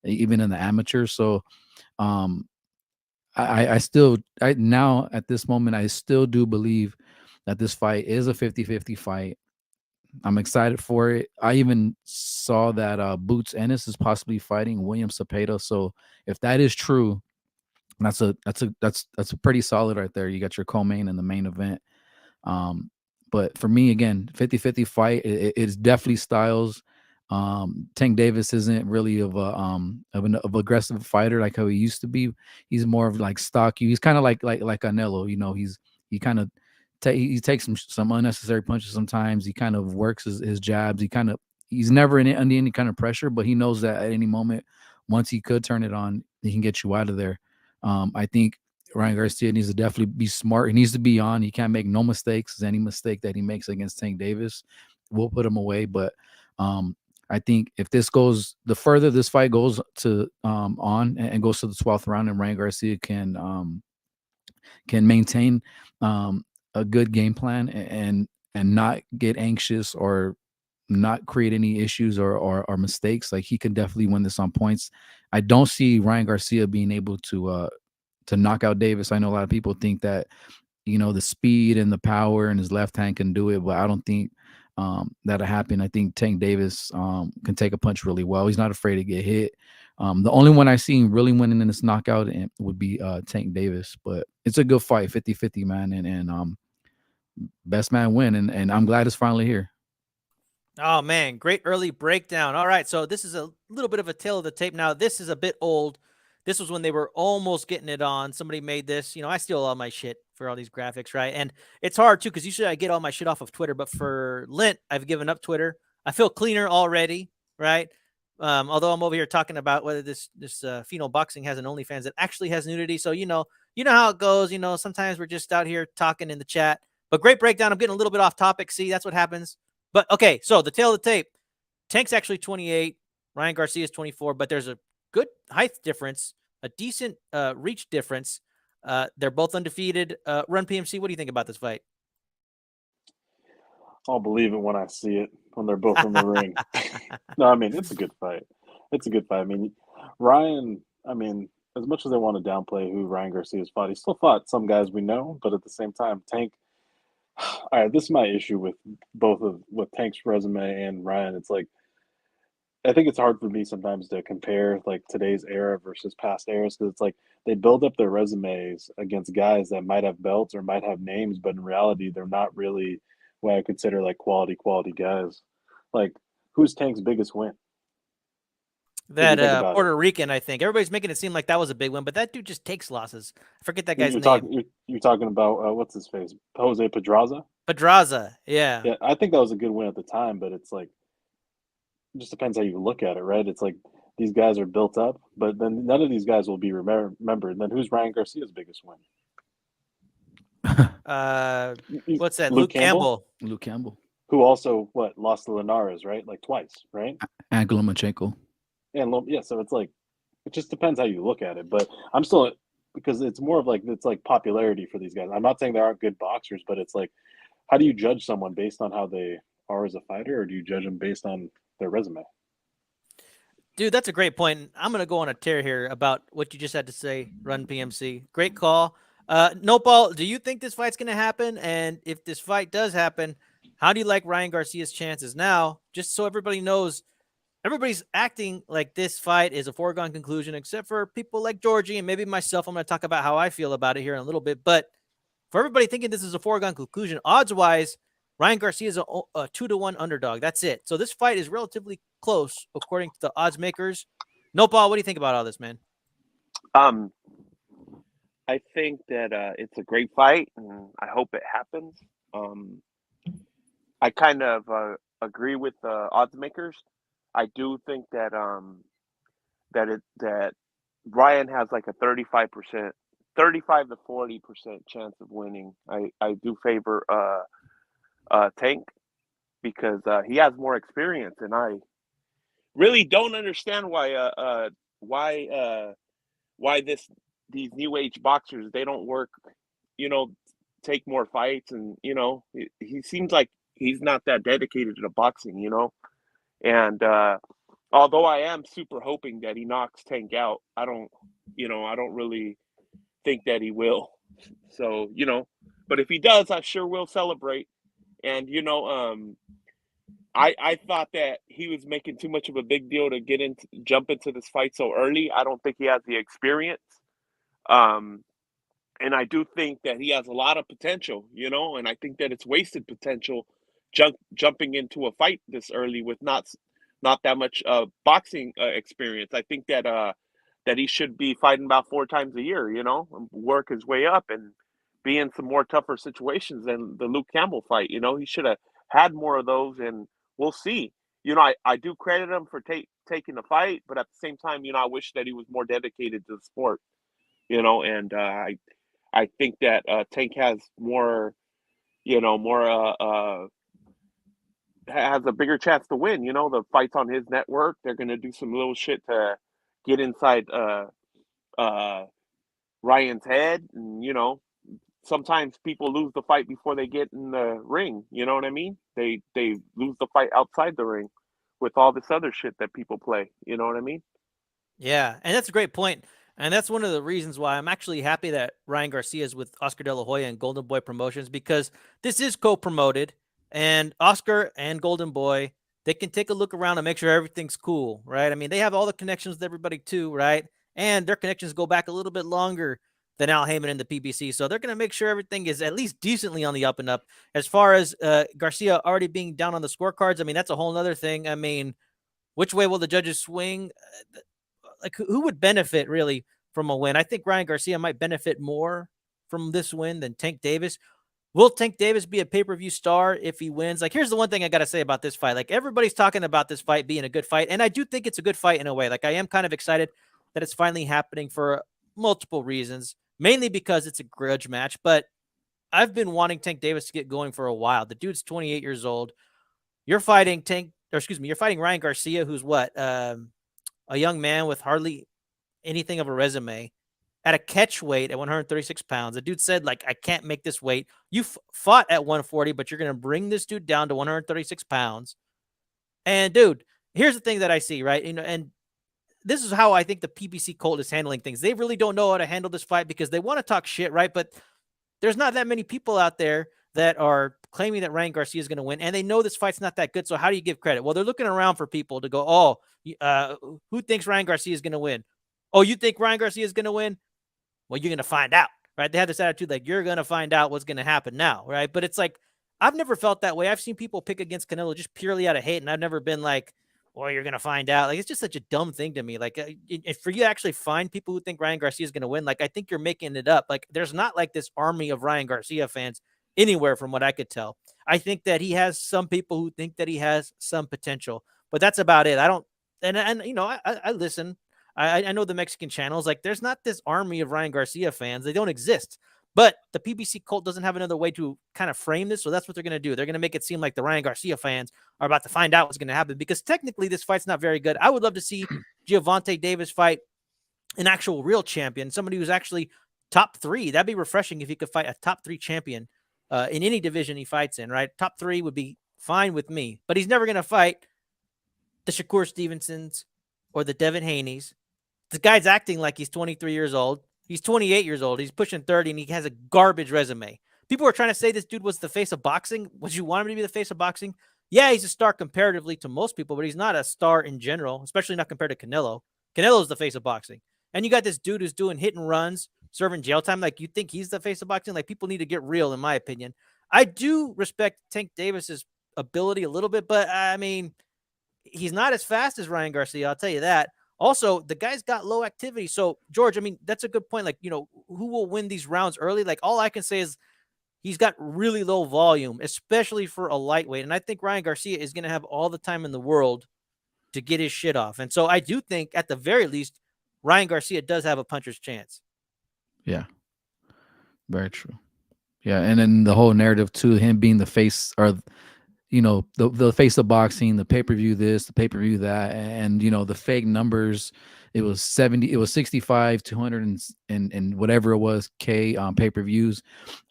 even in the amateurs. So I still now at this moment, I still do believe that this fight is a 50-50 fight. I'm excited for it. I even saw that Boots Ennis is possibly fighting William Cepeda. So if that is true, that's a pretty solid right there. You got your co-main and the main event. But for me, again, 50-50 fight. It's definitely styles. Tank Davis isn't really of aggressive fighter like how he used to be. He's more of like stocky. He's kind of like Canelo. He kind of he takes some unnecessary punches sometimes. He kind of works his jabs. He's never under any kind of pressure, but he knows that at any moment, once he could turn it on, he can get you out of there. I think Ryan Garcia needs to definitely be smart. He needs to be on. He can't make no mistakes. Any mistake that he makes against Tank Davis will put him away. But I think if this goes, the further this fight goes to on and goes to the 12th round, and Ryan Garcia can maintain a good game plan and not get anxious or not create any issues or mistakes, like he can definitely win this on points. I don't see Ryan Garcia being able to knock out Davis. I know a lot of people think that, the speed and the power and his left hand can do it, but I don't think that'll happen. I think Tank Davis can take a punch really well. He's not afraid to get hit. The only one I see really winning in this knockout would be Tank Davis, but it's a good fight, 50-50, man, and best man win, and I'm glad it's finally here. Oh, man, great early breakdown. All right, so this is a little bit of a tale of the tape. Now, this is a bit old. This was when they were almost getting it on. Somebody made this. I steal all my shit for all these graphics, right? And it's hard, too, because usually I get all my shit off of Twitter. But for Lint, I've given up Twitter. I feel cleaner already, right? Although I'm over here talking about whether this Pheno Boxing has an OnlyFans that actually has nudity. So, you know how it goes. Sometimes we're just out here talking in the chat. But great breakdown. I'm getting a little bit off topic. See, that's what happens. But, okay, so the tail of the tape. Tank's actually 28. Ryan Garcia is 24. But there's a good height difference, a decent reach difference. They're both undefeated. Run PMC, what do you think about this fight? I'll believe it when I see it, when they're both in the ring. No, I mean, it's a good fight. It's a good fight. I mean, Ryan, as much as I want to downplay who Ryan Garcia's fought, he still fought some guys we know, but at the same time, Tank. All right, this is my issue with with Tank's resume and Ryan. It's like, I think it's hard for me sometimes to compare like today's era versus past eras, because it's like they build up their resumes against guys that might have belts or might have names, but in reality, they're not really what I consider like quality guys. Like, who's Tank's biggest win? That Puerto Rican, I think. Everybody's making it seem like that was a big win, but that dude just takes losses. I forget that guy's name. You're talking about, what's his face? Jose Pedraza? Pedraza, yeah. Yeah, I think that was a good win at the time, but it's like, it just depends how you look at it, right? It's like these guys are built up, but then none of these guys will be remembered. And then who's Ryan Garcia's biggest win? What's that? Luke Campbell. Luke Campbell. Who also, lost to Linares, right? Like twice, right? And Lomachenko. And yeah, so it's like, it just depends how you look at it. But I'm still, because it's more of like, it's like popularity for these guys. I'm not saying they aren't good boxers, but it's like, how do you judge someone based on how they are as a fighter, or do you judge them based on their resume? Dude, that's a great point. I'm going to go on a tear here about what you just had to say, Run PMC. Great call. Nopal, do you think this fight's going to happen? And if this fight does happen, how do you like Ryan Garcia's chances now? Just so everybody knows, everybody's acting like this fight is a foregone conclusion, except for people like Georgie and maybe myself. I'm going to talk about how I feel about it here in a little bit. But for everybody thinking this is a foregone conclusion, odds-wise, Ryan Garcia is a 2-1 underdog. That's it. So this fight is relatively close, according to the odds makers. Nopal, what do you think about all this, man? I think that it's a great fight, and I hope it happens. I kind of agree with the odds makers. I do think that that Ryan has like a 35% 35 to 40% chance of winning. I do favor Tank because he has more experience, and I really don't understand why these new age boxers, they don't work, take more fights, and he seems like he's not that dedicated to boxing, and although I am super hoping that he knocks Tank out, I don't really think that he will. So, but if he does, I sure will celebrate. And, I thought that he was making too much of a big deal to jump into this fight so early. I don't think he has the experience. Um, and I do think that he has a lot of potential, and I think that it's wasted potential jumping into a fight this early with not that much boxing experience. I think that he should be fighting about 4 times a year, and work his way up and be in some more tougher situations than the Luke Campbell fight. He should have had more of those, and we'll see. I do credit him for taking the fight, but at the same time, I wish that he was more dedicated to the sport. And I think that Tank has more, more has a bigger chance to win. The fight's on his network. They're gonna do some little shit to get inside uh, Ryan's head, and sometimes people lose the fight before they get in the ring. You know what I mean? They lose the fight outside the ring with all this other shit that people play. You know what I mean? Yeah, and that's a great point. And that's one of the reasons why I'm actually happy that Ryan Garcia is with Oscar De La Hoya and Golden Boy Promotions, because this is co-promoted, and Oscar and Golden Boy, they can take a look around and make sure everything's cool, right? I mean, they have all the connections with everybody too, right? And their connections go back a little bit longer than Al Heyman and the PBC, so they're going to make sure everything is at least decently on the up and up. As far as Garcia already being down on the scorecards, I mean, that's a whole other thing. I mean, which way will the judges swing? Like, who would benefit really from a win? I think Ryan Garcia might benefit more from this win than Tank Davis. Will Tank Davis be a pay-per-view star if he wins? Like, here's the one thing I got to say about this fight. Like, everybody's talking about this fight being a good fight, and I do think it's a good fight in a way. Like, I am kind of excited that it's finally happening for multiple reasons, mainly because it's a grudge match, but I've been wanting Tank Davis to get going for a while. The dude's 28 years old. You're fighting you're fighting Ryan Garcia, who's what? A young man with hardly anything of a resume at a catch weight at 136 pounds. The dude said, like, I can't make this weight. You fought at 140, but you're going to bring this dude down to 136 pounds. And dude, here's the thing that I see, right? And this is how I think the PBC Colt is handling things. They really don't know how to handle this fight because they want to talk shit, right? But there's not that many people out there that are claiming that Ryan Garcia is going to win, and they know this fight's not that good. So how do you give credit? Well, they're looking around for people to go, who thinks Ryan Garcia is going to win? Oh, you think Ryan Garcia is going to win? Well, you're going to find out, right? They have this attitude like, you're going to find out what's going to happen now, right? But it's like, I've never felt that way. I've seen people pick against Canelo just purely out of hate, and I've never been like, well, you're going to find out. Like, it's just such a dumb thing to me. Like, if for you to actually find people who think Ryan Garcia is going to win, like, I think you're making it up. Like, there's not like this army of Ryan Garcia fans anywhere from what I could tell. I think that he has some people who think that he has some potential, but that's about it. I don't, and I listen. I know the Mexican channels. Like, there's not this army of Ryan Garcia fans. They don't exist. But the PBC Cult doesn't have another way to kind of frame this, so that's what they're going to do. They're going to make it seem like the Ryan Garcia fans are about to find out what's going to happen, because technically this fight's not very good. I would love to see Gervonta Davis fight an actual real champion, somebody who's actually top 3. That'd be refreshing if he could fight a top 3 champion in any division he fights in, right? Top 3 would be fine with me, but he's never going to fight the Shakur Stevensons or the Devin Haney's. The guy's acting like he's 23 years old. He's 28 years old. He's pushing 30, and he has a garbage resume. People are trying to say this dude was the face of boxing. Would you want him to be the face of boxing? Yeah, he's a star comparatively to most people, but he's not a star in general, especially not compared to Canelo. Canelo's the face of boxing. And you got this dude who's doing hit and runs, serving jail time. Like, you think he's the face of boxing? Like, people need to get real, in my opinion. I do respect Tank Davis's ability a little bit, but I mean, he's not as fast as Ryan Garcia, I'll tell you that. Also, the guy's got low activity. So, George, I mean, that's a good point. Like, who will win these rounds early? Like, all I can say is he's got really low volume, especially for a lightweight. And I think Ryan Garcia is going to have all the time in the world to get his shit off. And so I do think, at the very least, Ryan Garcia does have a puncher's chance. Yeah, very true. Yeah, and then the whole narrative to him being the face, or the face of boxing, the pay-per-view this, the pay-per-view that, and the fake numbers. It was 65, 200 and whatever it was K pay-per-views.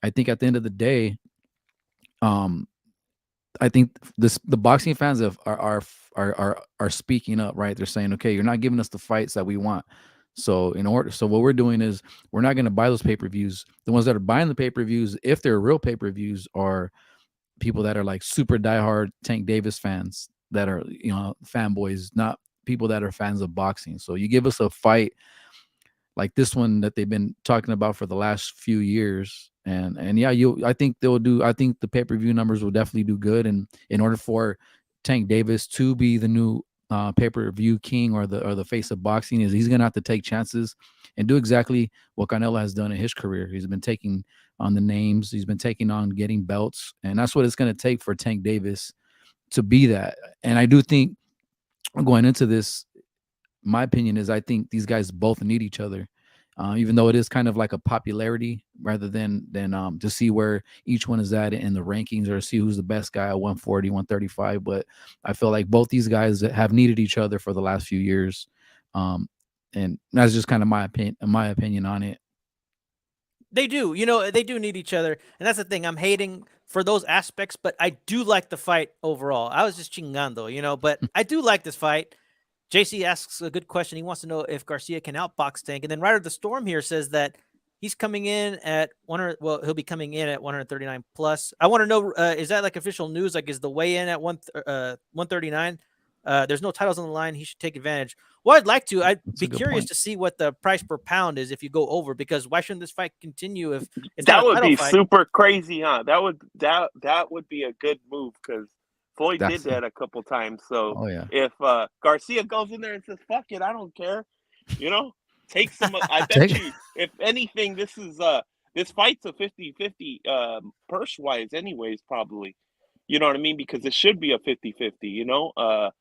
I think at the end of the day, I think the boxing fans are speaking up, right? They're saying, okay, you're not giving us the fights that we want. So what we're doing is we're not going to buy those pay-per-views. The ones that are buying the pay-per-views, if they're real pay-per-views, are people that are like super diehard Tank Davis fans that are, fanboys, not people that are fans of boxing. So you give us a fight like this one that they've been talking about for the last few years. And yeah, I think the pay-per-view numbers will definitely do good. And in order for Tank Davis to be the new pay-per-view king or the face of boxing, is he's gonna have to take chances and do exactly what Canelo has done in his career. He's been taking on the names, he's been taking on getting belts, and that's what it's gonna take for Tank Davis to be that. And I do think going into this, my opinion is I think these guys both need each other. Even though it is kind of like a popularity rather than to see where each one is at in the rankings or see who's the best guy at 140, 135. But I feel like both these guys have needed each other for the last few years. And that's just kind of my opinion on it. They do. They do need each other. And that's the thing. I'm hating for those aspects, but I do like the fight overall. I was just chingando, but I do like this fight. JC asks a good question. He wants to know if Garcia can outbox Tank. And then Ryder the Storm here says that he's coming in at 100. Well, he'll be coming in at 139 plus. I want to know, is that like official news? Like, is the weigh in at 139? There's no titles on the line. He should take advantage. Well, I'd be curious to see what the price per pound is if you go over, because why shouldn't this fight continue if it's that not a would title be fight? super crazy, huh? That would be a good move because Floyd did that a couple times. So if Garcia goes in there and says, fuck it, I don't care, take some. I bet you, if anything, this fight's a 50-50 purse wise anyways, probably. You know what I mean? Because it should be a 50-50,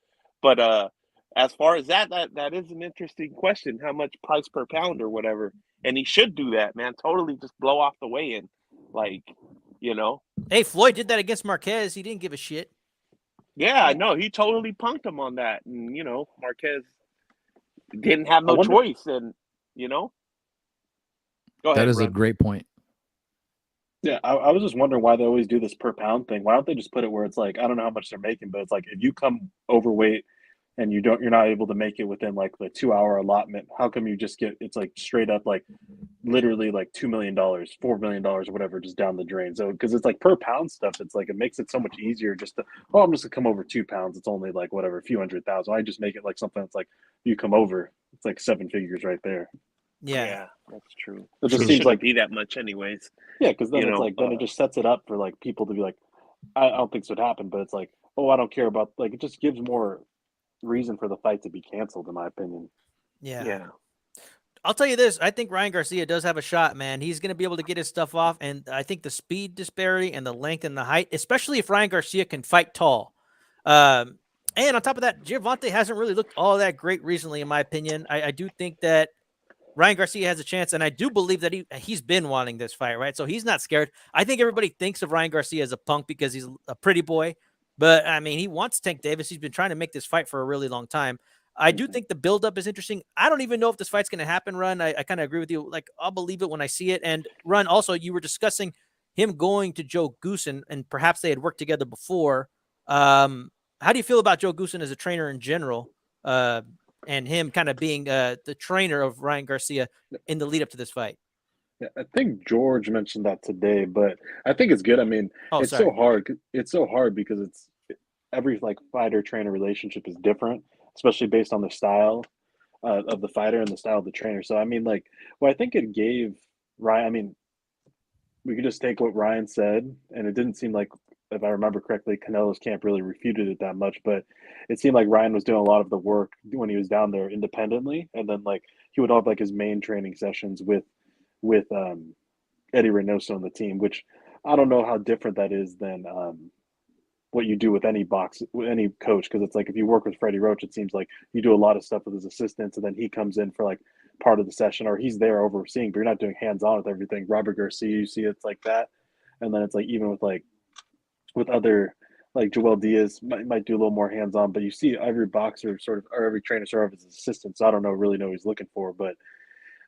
but as far as that is an interesting question. How much price per pound or whatever? And he should do that, man. Totally just blow off the weigh-in. Hey, Floyd did that against Marquez. He didn't give a shit. Yeah, I know. He totally punked him on that. And, Marquez didn't have no choice. And, go ahead. That is a great point. Yeah, I was just wondering why they always do this per pound thing. Why don't they just put it where it's like, I don't know how much they're making, but it's like if you come overweight and you're not able to make it within like the 2-hour allotment, how come you just it's like straight up like literally like $2 million, $4 million, or whatever, just down the drain? So because it's like per pound stuff, it's like it makes it so much easier just to, I'm just gonna come over 2 pounds. It's only like whatever, a few $100,000. I just make it like something that's like you come over, it's like 7 figures right there. Yeah, that's true. It just seems like be that much anyways. Yeah, because then it's like then it just sets it up for like people to be like, I don't think this would happen, but it's like, oh, I don't care about, like, it just gives more reason for the fight to be canceled, in my opinion. Yeah. I'll tell you this. I think Ryan Garcia does have a shot, man. He's going to be able to get his stuff off. And I think the speed disparity and the length and the height, especially if Ryan Garcia can fight tall. And on top of that, Gervonta hasn't really looked all that great recently, in my opinion. I do think that Ryan Garcia has a chance, and I do believe that he's been wanting this fight, right? So he's not scared. I think everybody thinks of Ryan Garcia as a punk because he's a pretty boy. But, I mean, he wants Tank Davis. He's been trying to make this fight for a really long time. I do think the buildup is interesting. I don't even know if this fight's going to happen, Run. I kind of agree with you. Like, I'll believe it when I see it. And, Run, also, you were discussing him going to Joe Goosen, and perhaps they had worked together before. How do you feel about Joe Goosen as a trainer in general, and him kind of being the trainer of Ryan Garcia in the lead up to this fight? Yeah, I think George mentioned that today, but I think it's good. I mean, so hard. It's so hard because every like fighter trainer relationship is different, especially based on the style of the fighter and the style of the trainer. So I mean, like, well, I think it gave Ryan. I mean, we could just take what Ryan said, and it didn't seem like, if I remember correctly, Canelo's camp really refuted it that much, but it seemed like Ryan was doing a lot of the work when he was down there independently, and then like he would have like his main training sessions with Eddie Reynoso on the team, which I don't know how different that is than what you do with any coach, because it's like if you work with Freddie Roach, it seems like you do a lot of stuff with his assistants, and then he comes in for like part of the session, or he's there overseeing, but you're not doing hands-on with everything. Robert Garcia, you see it's like that, and then it's like even with other, like Joel Diaz might do a little more hands-on, but you see every boxer sort of, or every trainer sort of his assistant, so I don't really know what he's looking for, but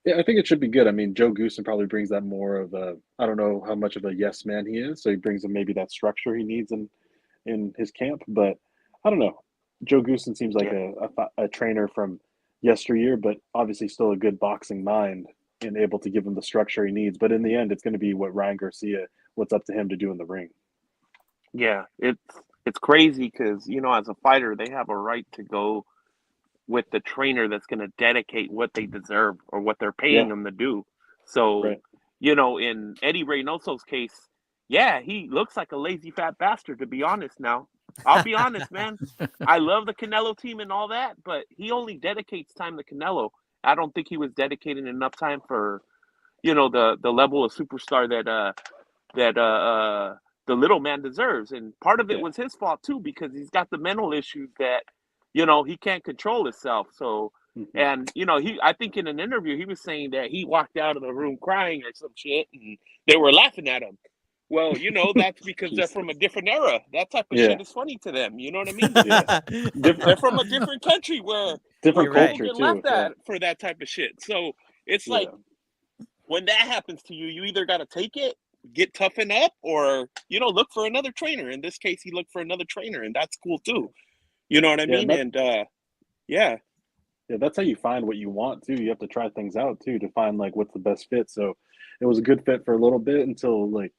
yeah, I think it should be good. I mean, Joe Goosen probably brings that more of I don't know how much of a yes man he is, so he brings him maybe that structure he needs in his camp, but I don't know. Joe Goosen seems like a trainer from yesteryear, but obviously still a good boxing mind and able to give him the structure he needs. But in the end, it's going to be what's up to him to do in the ring. Yeah, it's crazy because as a fighter, they have a right to go with the trainer that's going to dedicate what they deserve or what they're paying Yeah, them to do. So, right. in Eddie Reynoso's case, yeah, he looks like a lazy fat bastard, to be honest now. I'll be honest, man. I love the Canelo team and all that, but he only dedicates time to Canelo. I don't think he was dedicating enough time for, the level of superstar that the little man deserves. And part of it Yeah. was his fault too, because he's got the mental issues that, he can't control himself. So, Hmm. and I think in an interview he was saying that he walked out of the room crying or some shit, and they were laughing at him. Well, that's because they're from a Jesus. different era. That type of Yeah, shit is funny to them. You know what I mean? yeah. They're Different, from a different country where different You're right. people culture get too. laughed Yeah, at for that type of shit. So it's like, yeah, when that happens to you, you either got to take it, get toughened up, or look for another trainer. In this case, he looked for another trainer, and that's cool too. You know what I yeah. And mean? And yeah, yeah, that's how you find what you want too. You have to try things out too to find like what's the best fit. So it was a good fit for a little bit until like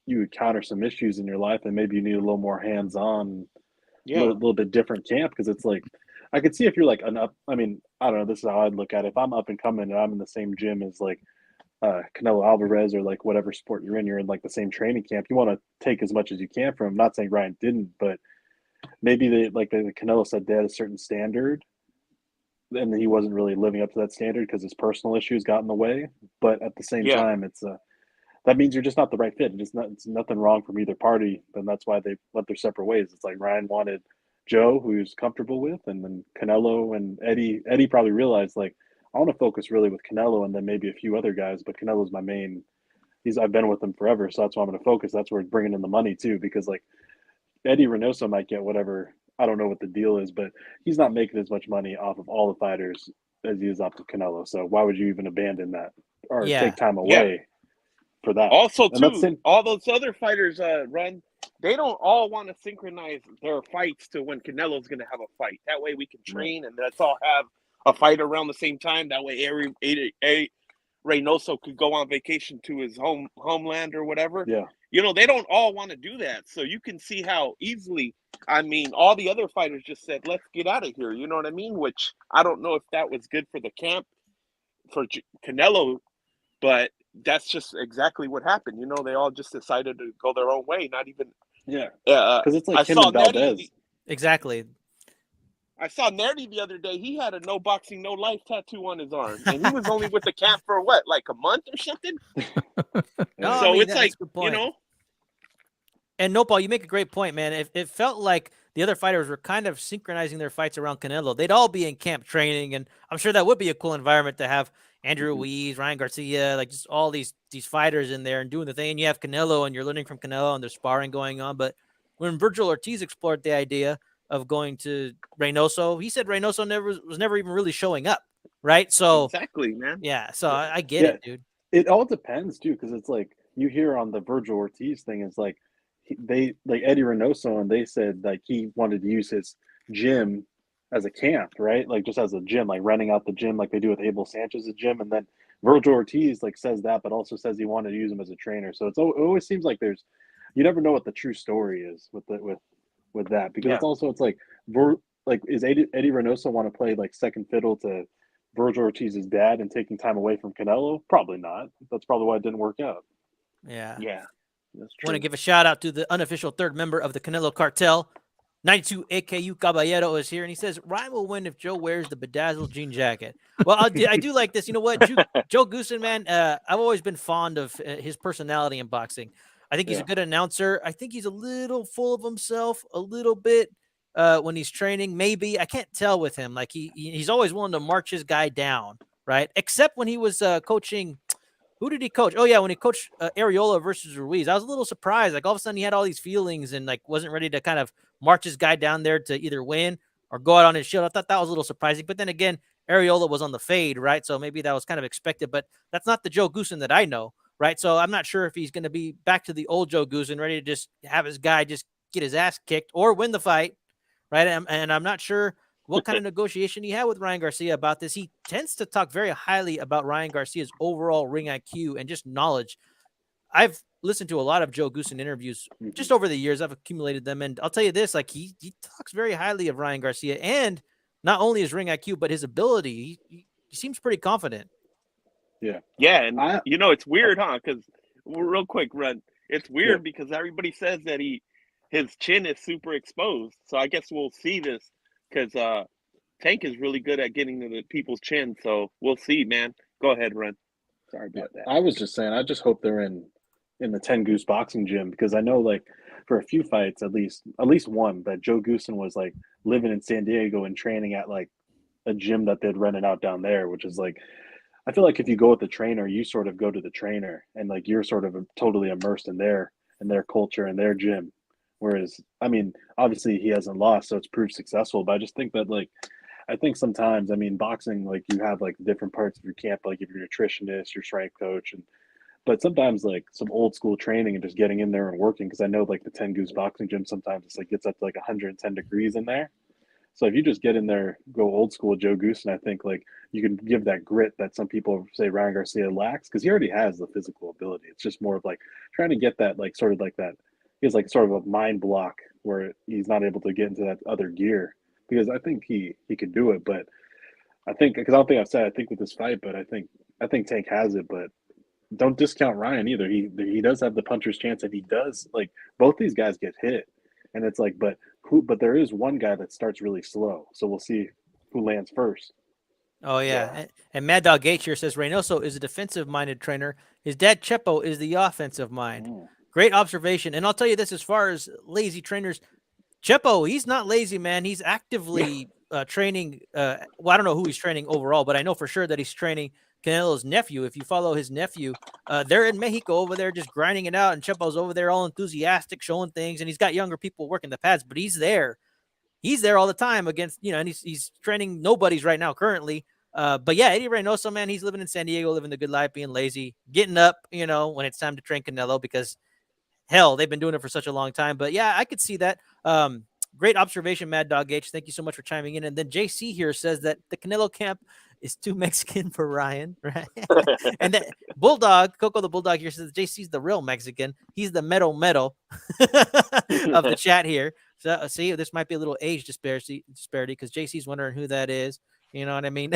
you encounter some issues in your life and maybe you need a little more hands-on, yeah, little bit different camp because it's like I could see if you're like an up. I mean, I don't know. This is how I'd look at it. If I'm up and coming and I'm in the same gym as like Canelo Alvarez or like whatever sport you're in like the same training camp, you want to take as much as you can from him. Not saying Ryan didn't, but maybe they like the Canelo said they had a certain standard and he wasn't really living up to that standard because his personal issues got in the way. But at the same yeah, time, it's that means you're just not the right fit. It's nothing wrong from either party, and that's why they went their separate ways. It's like Ryan wanted Joe, who he's comfortable with, and then Canelo and Eddie. Eddie probably realized like I want to focus really with Canelo and then maybe a few other guys, but Canelo's my main. I've been with him forever, so that's why I'm going to focus. That's where it's bringing in the money too, because like Eddie Reynoso might get whatever. I don't know what the deal is, but he's not making as much money off of all the fighters as he is off of Canelo. So why would you even abandon that or Yeah. take time yeah. away for that? Also, And that's too, same. all those other fighters run. They don't all want to synchronize their fights to when Canelo's going to have a fight. That way, we can Right. train and let's all have a fight around the same time. That way, Reynoso could go on vacation to his homeland or whatever. Yeah. They don't all want to do that. So you can see how easily, I mean, all the other fighters just said, let's get out of here. You know what I mean? Which I don't know if that was good for the camp, for Canelo, but that's just exactly what happened. They all just decided to go their own way. Not even, Yeah. uh, Because it's I like him saw and Valdez. Exactly. Nerdy the other day. He had a no boxing, no life tattoo on his arm, and he was only with the camp for what, like a month or something. No, I So mean it's that's like, a good point. And Nopal, you make a great point, man. It felt like the other fighters were kind of synchronizing their fights around Canelo. They'd all be in camp training, and I'm sure that would be a cool environment to have Andrew Mhm. Ruiz, Ryan Garcia, like just all these fighters in there and doing the thing. And you have Canelo, and you're learning from Canelo, and there's sparring going on. But when Virgil Ortiz explored the idea of going to Reynoso, he said Reynoso was never even really showing up, right? So exactly, man. yeah, so I get Yeah. it, dude. It all depends too, because it's like you hear on the Virgil Ortiz thing, it's like they like Eddie Reynoso, and they said like he wanted to use his gym as a camp, right? Like just as a gym, like renting out the gym, like they do with Abel Sanchez's gym, and then Virgil Ortiz like says that, but also says he wanted to use him as a trainer. So it always seems like you never know what the true story is with that because Yeah. it's like like is Eddie Reynoso want to play like second fiddle to Virgil Ortiz's dad and taking time away from Canelo? Probably not. That's probably why it didn't work out. Yeah. Yeah. That's Want to true. give a shout out to the unofficial third member of the Canelo cartel. 92 AKU Caballero is here, and he says Ryan will win if Joe wears the bedazzled jean jacket. Well, I do like this. You know what? Joe Goosen, man, I've always been fond of his personality in boxing. I think he's a Yeah. good announcer. I think he's a little full of himself, a little bit when he's training. Maybe I can't tell with him. Like he's always willing to march his guy down, right? Except when he was coaching. Who did he coach? Oh yeah, when he coached Areola versus Ruiz, I was a little surprised. Like all of a sudden he had all these feelings and like wasn't ready to kind of march his guy down there to either win or go out on his shield. I thought that was a little surprising. But then again, Areola was on the fade, right? So maybe that was kind of expected. But that's not the Joe Goosen that I know, right? So I'm not sure if he's going to be back to the old Joe Goosen, ready to just have his guy just get his ass kicked or win the fight, right? And I'm not sure what kind of negotiation he had with Ryan Garcia about this. He tends to talk very highly about Ryan Garcia's overall ring IQ and just knowledge. I've listened to a lot of Joe Goosen interviews just over the years. I've accumulated them, and I'll tell you this: like he talks very highly of Ryan Garcia, and not only his ring IQ but his ability. He seems pretty confident. Yeah. Yeah, and I it's weird, huh? Because real quick, Red, it's weird Yeah. because everybody says that his chin is super exposed. So I guess we'll see this because Tank is really good at getting to the people's chin. So we'll see, man. Go ahead, Ren. Sorry about that. I was just saying, I just hope they're in the 10 Goose boxing gym, because I know, like, for a few fights, at least one, that Joe Goosen was like living in San Diego and training at like a gym that they'd rented out down there, which is like, I feel like if you go with the trainer, you sort of go to the trainer and like you're sort of totally immersed in their culture and their gym. Whereas, I mean, obviously he hasn't lost, so it's proved successful. But I just think that, like, I think sometimes, I mean, boxing, like, you have like different parts of your camp, like if you're a nutritionist, your strength coach, and but sometimes like some old school training and just getting in there and working, because I know like the 10 Goose boxing gym sometimes it's like gets up to like 110 degrees in there. So if you just get in there, go old school Joe Goose, and I think like you can give that grit that some people say Ryan Garcia lacks, because he already has the physical ability. It's just more of like trying to get that, like, sort of like that. He has like sort of a mind block where he's not able to get into that other gear, because I think he could do it. But I think, because I don't think I've said I think with this fight, but I think Tank has it. But don't discount Ryan either. He does have the puncher's chance, and he does, like, both these guys get hit, and it's like, but there is one guy that starts really slow, so we'll see who lands first. Oh yeah, and Mad Dog Gage here says Reynoso is a defensive-minded trainer. His dad Chepo is the offensive mind. Great observation. And I'll tell you this: as far as lazy trainers, Chepo, he's not lazy, man. He's actively training. Well, I don't know who he's training overall, but I know for sure that he's training Canelo's nephew. If you follow his nephew, they're in Mexico over there just grinding it out, and Chepo's over there all enthusiastic, showing things, and he's got younger people working the pads, but he's there. He's there all the time against, and he's training nobodies right now currently. But yeah, Eddie Reynoso, man, he's living in San Diego, living the good life, being lazy, getting up, when it's time to train Canelo, because hell, they've been doing it for such a long time. But yeah, I could see that. Great observation, Mad Dog H. Thank you so much for chiming in. And then JC here says that the Canelo camp is too Mexican for Ryan, right? And then Bulldog, Coco the Bulldog here says JC's the real Mexican. He's the metal of the chat here. So see, this might be a little age disparity because JC's wondering who that is. You know what I mean?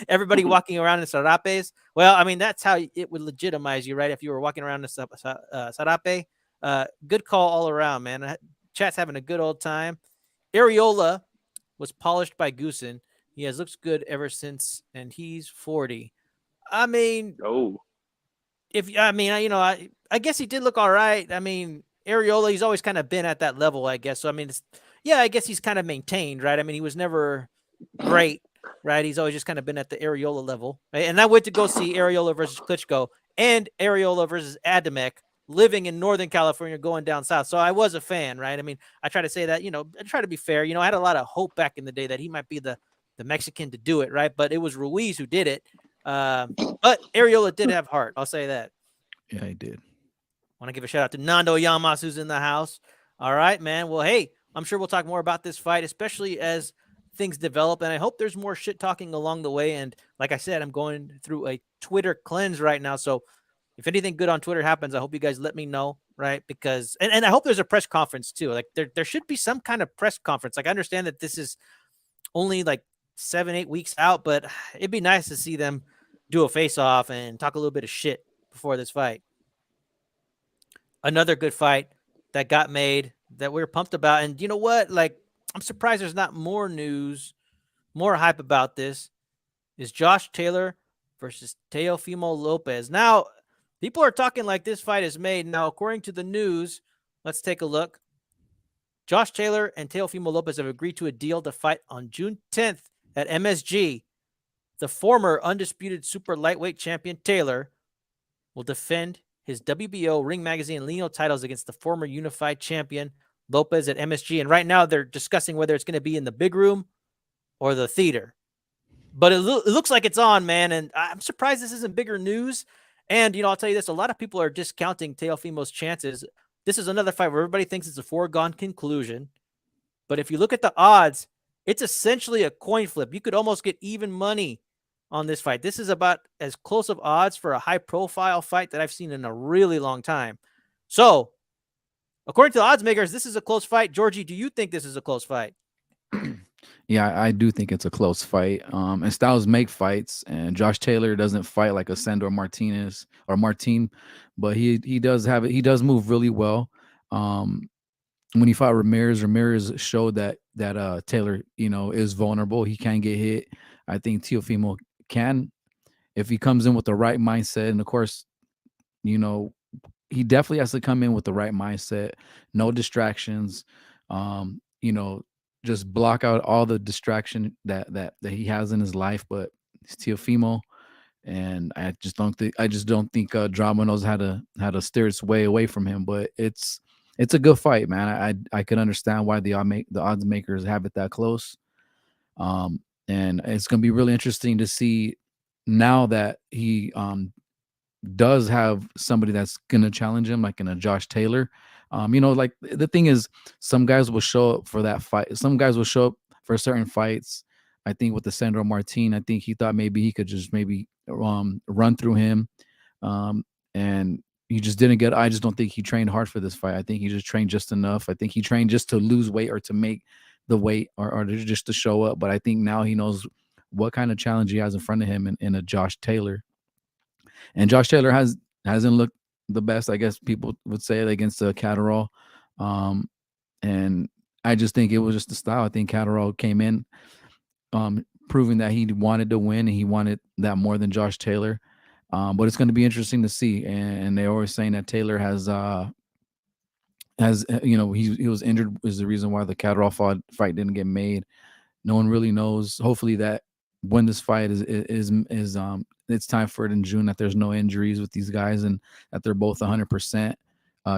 Everybody walking around in sarapes. Well, I mean, that's how it would legitimize you, right? If you were walking around in sarape. Good call all around, man. Chat's having a good old time. Areola was polished by Goosen. He has looks good ever since, and he's 40. I mean, I guess he did look all right. I mean, Areola, he's always kind of been at that level, I guess. So I mean, I guess he's kind of maintained, right? I mean, he was never great, right? He's always just kind of been at the Areola level. Right? And I went to go see Areola versus Klitschko and Areola versus Adamek, living in Northern California, going down south. So I was a fan, right? I mean, I try to say that, I try to be fair. I had a lot of hope back in the day that he might be the Mexican to do it, right? But it was Ruiz who did it. But Areola did have heart. I'll say that. Yeah, he did. Want to give a shout out to Nando Yamas, who's in the house. All right, man. Well, hey, I'm sure we'll talk more about this fight, especially as things develop. And I hope there's more shit talking along the way. And like I said, I'm going through a Twitter cleanse right now. So if anything good on Twitter happens, I hope you guys let me know, right? Because, and I hope there's a press conference too. Like there should be some kind of press conference. Like I understand that this is only like 7-8 weeks out, but it'd be nice to see them do a face-off and talk a little bit of shit before this fight. Another good fight that got made that we're pumped about. And you know what? Like, I'm surprised there's not more news, more hype about this, is Josh Taylor versus Teofimo Lopez. Now, people are talking like this fight is made. Now, according to the news, let's take a look. Josh Taylor and Teofimo Lopez have agreed to a deal to fight on June 10th at MSG. The former undisputed super lightweight champion Taylor will defend his WBO, Ring Magazine, and Lino titles against the former unified champion Lopez at MSG. And right now they're discussing whether it's going to be in the big room or the theater. But it looks like it's on, man. And I'm surprised this isn't bigger news. And, I'll tell you this, a lot of people are discounting Teofimo's chances. This is another fight where everybody thinks it's a foregone conclusion. But if you look at the odds, it's essentially a coin flip. You could almost get even money on this fight. This is about as close of odds for a high-profile fight that I've seen in a really long time. So, according to the odds makers, this is a close fight. Georgie, do you think this is a close fight? Yeah, I do think it's a close fight. And styles make fights, and Josh Taylor doesn't fight like a Sandor Martinez or Martin, but he does have it. He does move really well. When he fought Ramirez showed that Taylor, is vulnerable. He can get hit. I think Teofimo can, if he comes in with the right mindset, and of course, he definitely has to come in with the right mindset, no distractions. Just block out all the distraction that he has in his life. But it's Teofimo, and I just don't think drama knows how to steer its way away from him. But it's a good fight, man. I can understand why the odds makers have it that close. And it's gonna be really interesting to see now that he does have somebody that's gonna challenge him, like in a Josh Taylor. Like the thing is, some guys will show up for that fight. Some guys will show up for certain fights. I think with the Sandro Martin, I think he thought maybe he could just run through him, and he just didn't get. I just don't think he trained hard for this fight. I think he just trained just enough. I think he trained just to lose weight or to make the weight or just to show up. But I think now he knows what kind of challenge he has in front of him in a Josh Taylor. And Josh Taylor hasn't looked the best, I guess people would say, against Catterall. And I just think it was just the style. I think Catterall came in proving that he wanted to win, and he wanted that more than Josh Taylor. But it's going to be interesting to see. And they're always saying that Taylor he was injured is the reason why the Catterall fight didn't get made. No one really knows. Hopefully that when this fight is it's time for it in June, that there's no injuries with these guys and that they're both 100%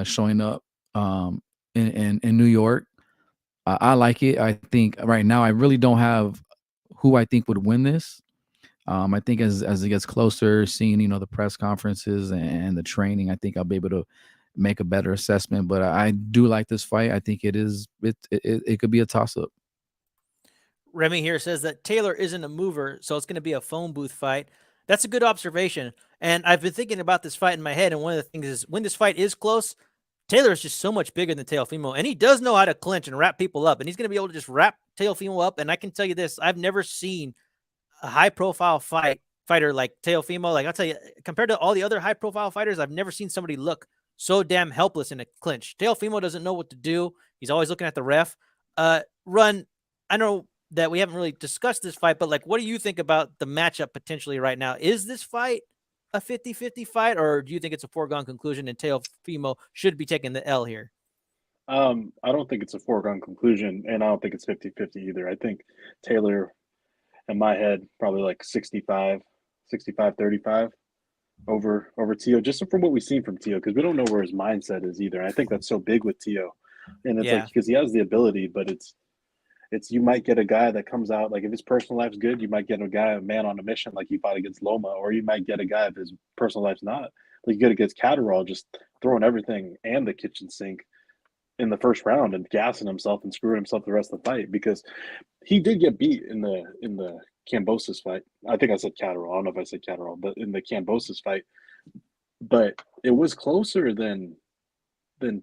showing up in New York. I like it. I think right now I really don't have who I think would win this. I think as it gets closer, seeing the press conferences and the training, I think I'll be able to make a better assessment. But I do like this fight. I think it could be a toss up. Remy here says that Taylor isn't a mover, so it's going to be a phone booth fight. That's a good observation. And I've been thinking about this fight in my head, and one of the things is when this fight is close, Taylor is just so much bigger than Teofimo, and he does know how to clinch and wrap people up, and he's going to be able to just wrap Teofimo up. And I can tell you this, I've never seen a high-profile fighter like Teofimo. Like, I'll tell you, compared to all the other high-profile fighters, I've never seen somebody look so damn helpless in a clinch. Teofimo doesn't know what to do. He's always looking at the ref. Run, I know that we haven't really discussed this fight, but like, what do you think about the matchup potentially right now? Is this fight a 50-50 fight, or do you think it's a foregone conclusion and Teofimo should be taking the L here? I don't think it's a foregone conclusion, and I don't think it's 50-50 either. I think Taylor, in my head, probably like 65-35 over Teo, just from what we've seen from Teo, because we don't know where his mindset is either. And I think that's so big with Teo. And it's like, because he has the ability, but it's you might get a guy that comes out, like if his personal life's good, you might get a man on a mission like he fought against Loma, or you might get a guy if his personal life's not. Like you get against Catterall, just throwing everything and the kitchen sink in the first round and gassing himself and screwing himself the rest of the fight, because he did get beat in the Kambosos fight. I think I said Catterall. I don't know if I said Catterall, but in the Kambosos fight. But it was closer than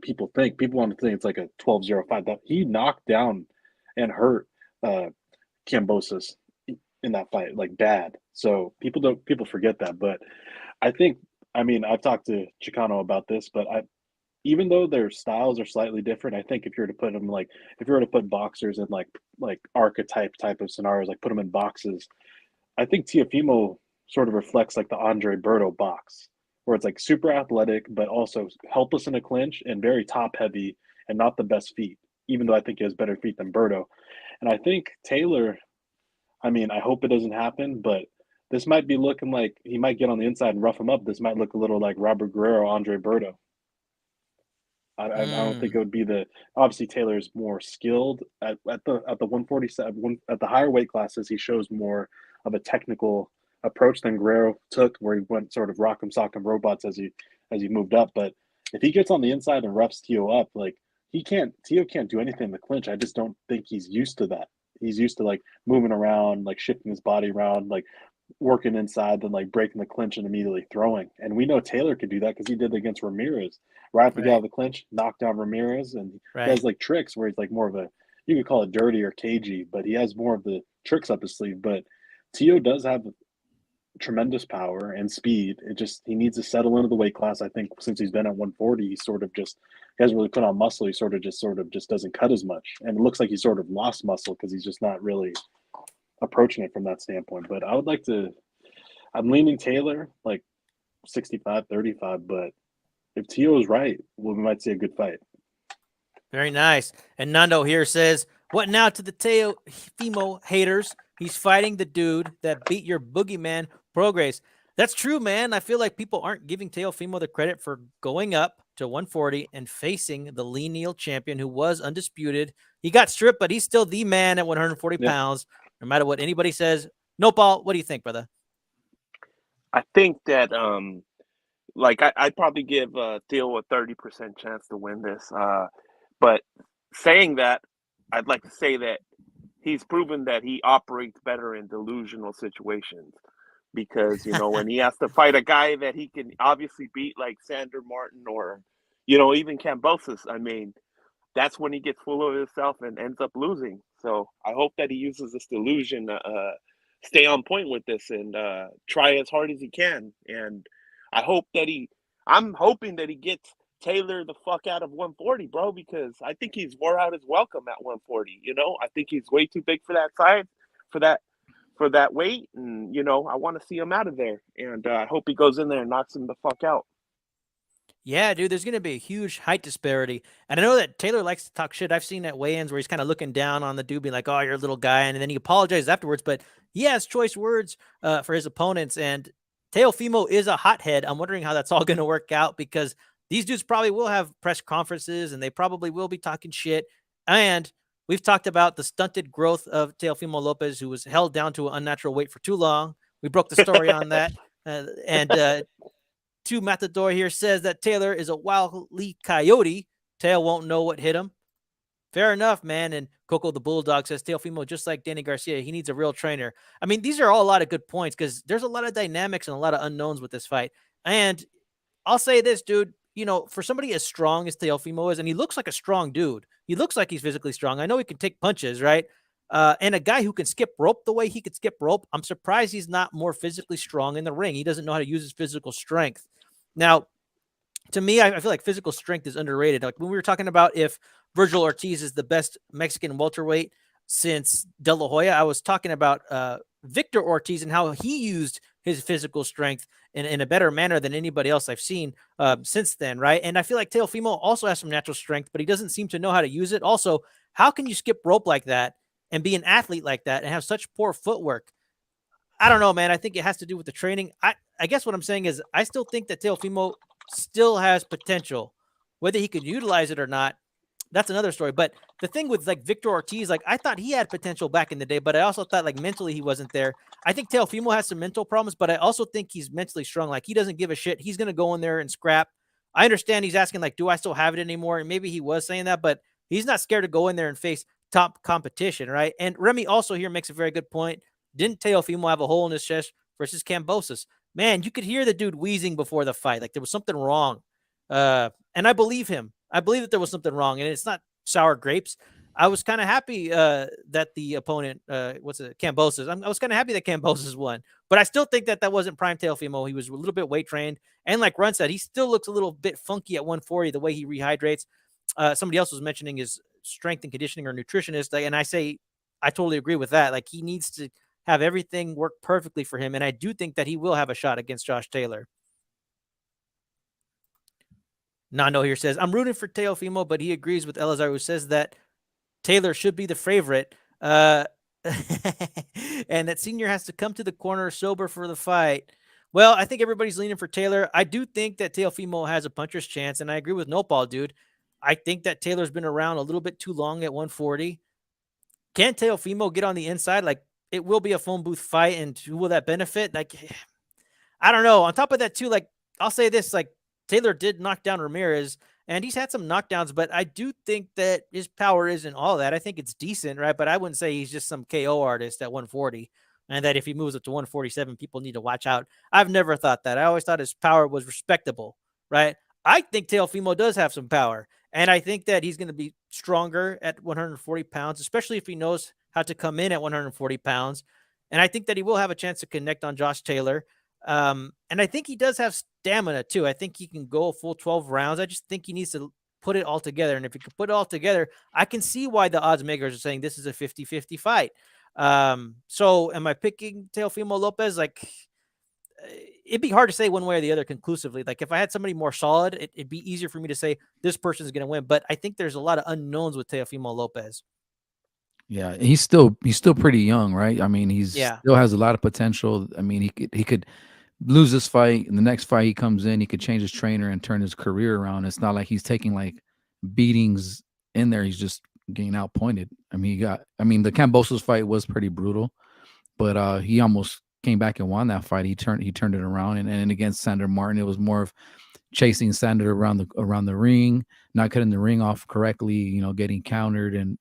people think. People want to think it's like a 12-0 fight. That he knocked down and hurt Kambosos in that fight, like bad. So people forget that. But I think, I've talked to Chicano about this, but even though their styles are slightly different, I think if you were to put them if you were to put boxers in like archetype type of scenarios, like put them in boxes, I think Teofimo sort of reflects like the Andre Berto box, where it's like super athletic, but also helpless in a clinch and very top heavy and not the best feet, even though I think he has better feet than Berto. And I think Taylor, I hope it doesn't happen, but this might be looking like he might get on the inside and rough him up. This might look a little like Robert Guerrero, Andre Berto. I don't think it would be obviously Taylor is more skilled at the 147 at the higher weight classes. He shows more of a technical approach than Guerrero took, where he went sort of rock'em sock'em robots as he moved up. But if he gets on the inside and roughs Teo up, like Teo can't do anything in the clinch. I just don't think he's used to that. He's used to like moving around, like shifting his body around, like working inside than like breaking the clinch and immediately throwing. And we know Taylor could do that because he did it against Ramirez. Right after he got out of the clinch, knocked down Ramirez, and he has like tricks where he's like more of a, you could call it dirty or cagey, but he has more of the tricks up his sleeve. But Tio does have tremendous power and speed. It just, he needs to settle into the weight class. I think since he's been at 140, he sort of just, he hasn't really put on muscle. He sort of just doesn't cut as much, and it looks like he sort of lost muscle because he's just not really approaching it from that standpoint. But I would like to, I'm leaning Taylor like 65-35, but if Tio is right, well, we might see a good fight. Very nice. And Nando here says, what now to the Teofimo haters? He's fighting the dude that beat your boogeyman, Prograis. That's true, man. I feel like people aren't giving Teofimo the credit for going up to 140 and facing the lean Neil champion who was undisputed. He got stripped, but he's still the man at 140 pounds, no matter what anybody says. Nopal, what do you think, brother? I think that like I'd probably give Theo a 30% chance to win this. But saying that, I'd like to say that he's proven that he operates better in delusional situations, because, you know, when he has to fight a guy that he can obviously beat, like Sander Martin or, you know, even Kambosos, I mean, that's when he gets full of himself and ends up losing. So I hope that he uses this delusion to stay on point with this and try as hard as he can. And I'm hoping that he gets Taylor the fuck out of 140, bro, because I think he's wore out his welcome at 140. You know, I think he's way too big for that size, for that weight, and, you know, I want to see him out of there, and I hope he goes in there and knocks him the fuck out. Yeah, dude, there's going to be a huge height disparity. And I know that Taylor likes to talk shit. I've seen at weigh-ins where he's kind of looking down on the dude, being like, oh, you're a little guy, and then he apologizes afterwards, but he has choice words for his opponents, and Teofimo is a hothead. I'm wondering how that's all going to work out, because these dudes probably will have press conferences, and they probably will be talking shit. And we've talked about the stunted growth of Teofimo Lopez, who was held down to an unnatural weight for too long. We broke the story on that. Two Matador here says that Taylor is a wily coyote. Tail won't know what hit him. Fair enough, man. And Coco the Bulldog says Teofimo, just like Danny Garcia, he needs a real trainer. I mean, these are all a lot of good points, because there's a lot of dynamics and a lot of unknowns with this fight. And I'll say this, dude, you know, for somebody as strong as Teofimo is, and he looks like a strong dude. He looks like he's physically strong. I know he can take punches, right? And a guy who can skip rope the way he could skip rope, I'm surprised he's not more physically strong in the ring. He doesn't know how to use his physical strength. Now, to me, I feel like physical strength is underrated. Like when we were talking about if Virgil Ortiz is the best Mexican welterweight since De La Hoya, I was talking about Victor Ortiz and how he used his physical strength in a better manner than anybody else I've seen since then, right? And I feel like Teofimo also has some natural strength, but he doesn't seem to know how to use it. Also, how can you skip rope like that and be an athlete like that and have such poor footwork? I don't know, man. I think it has to do with the training. I guess what I'm saying is I still think that Teofimo still has potential. Whether he could utilize it or not, that's another story. But the thing with like Victor Ortiz, like I thought he had potential back in the day, but I also thought like mentally he wasn't there. I think Teofimo has some mental problems, but I also think he's mentally strong. Like he doesn't give a shit. He's going to go in there and scrap. I understand he's asking like, do I still have it anymore? And maybe he was saying that, but he's not scared to go in there and face top competition, right? And Remy also here makes a very good point. Didn't Teofimo have a hole in his chest versus Kambosos? Man, you could hear the dude wheezing before the fight. Like there was something wrong. And I believe him. I believe that there was something wrong, and it's not sour grapes. I was kind of happy that the opponent, Kambosos. I was kind of happy that Kambosos won, but I still think that wasn't prime Teofimo. He was a little bit weight trained, and like Run said, he still looks a little bit funky at 140. The way he rehydrates. Somebody else was mentioning his strength and conditioning or nutritionist, and I totally agree with that. Like he needs to have everything work perfectly for him, and I do think that he will have a shot against Josh Taylor. Nando here says, I'm rooting for Teofimo, but he agrees with Elazar, who says that Taylor should be the favorite. And that Senior has to come to the corner sober for the fight. Well, I think everybody's leaning for Taylor. I do think that Teofimo has a puncher's chance, and I agree with Nopal, dude. I think that Taylor's been around a little bit too long at 140. Can Teofimo get on the inside? Like, it will be a phone booth fight, and who will that benefit? Like, I don't know. On top of that, too, like, I'll say this, like, Taylor did knock down Ramirez, and he's had some knockdowns, but I do think that his power isn't all that. I think it's decent, right? But I wouldn't say he's just some KO artist at 140. and that if he moves up to 147, people need to watch out. I've never thought that. I always thought his power was respectable, right? I think Teofimo does have some power, and I think that he's going to be stronger at 140 pounds, especially if he knows how to come in at 140 pounds. And I think that he will have a chance to connect on Josh Taylor. And I think he does have stamina too. I think he can go a full 12 rounds. I just think he needs to put it all together. And if he can put it all together, I can see why the odds makers are saying this is a 50-50 fight. So am I picking Teofimo Lopez? Like, it'd be hard to say one way or the other conclusively. Like, if I had somebody more solid, it'd be easier for me to say this person's going to win. But I think there's a lot of unknowns with Teofimo Lopez. Yeah, he's still pretty young, right? I mean, still has a lot of potential. I mean, he could lose this fight, and the next fight he comes in, he could change his trainer and turn his career around. It's not like he's taking like beatings in there. He's just getting outpointed. I mean, the Kambosos fight was pretty brutal, but he almost came back and won that fight. He turned it around, and against Sandor Martin, it was more of chasing Sandor around the ring, not cutting the ring off correctly, getting countered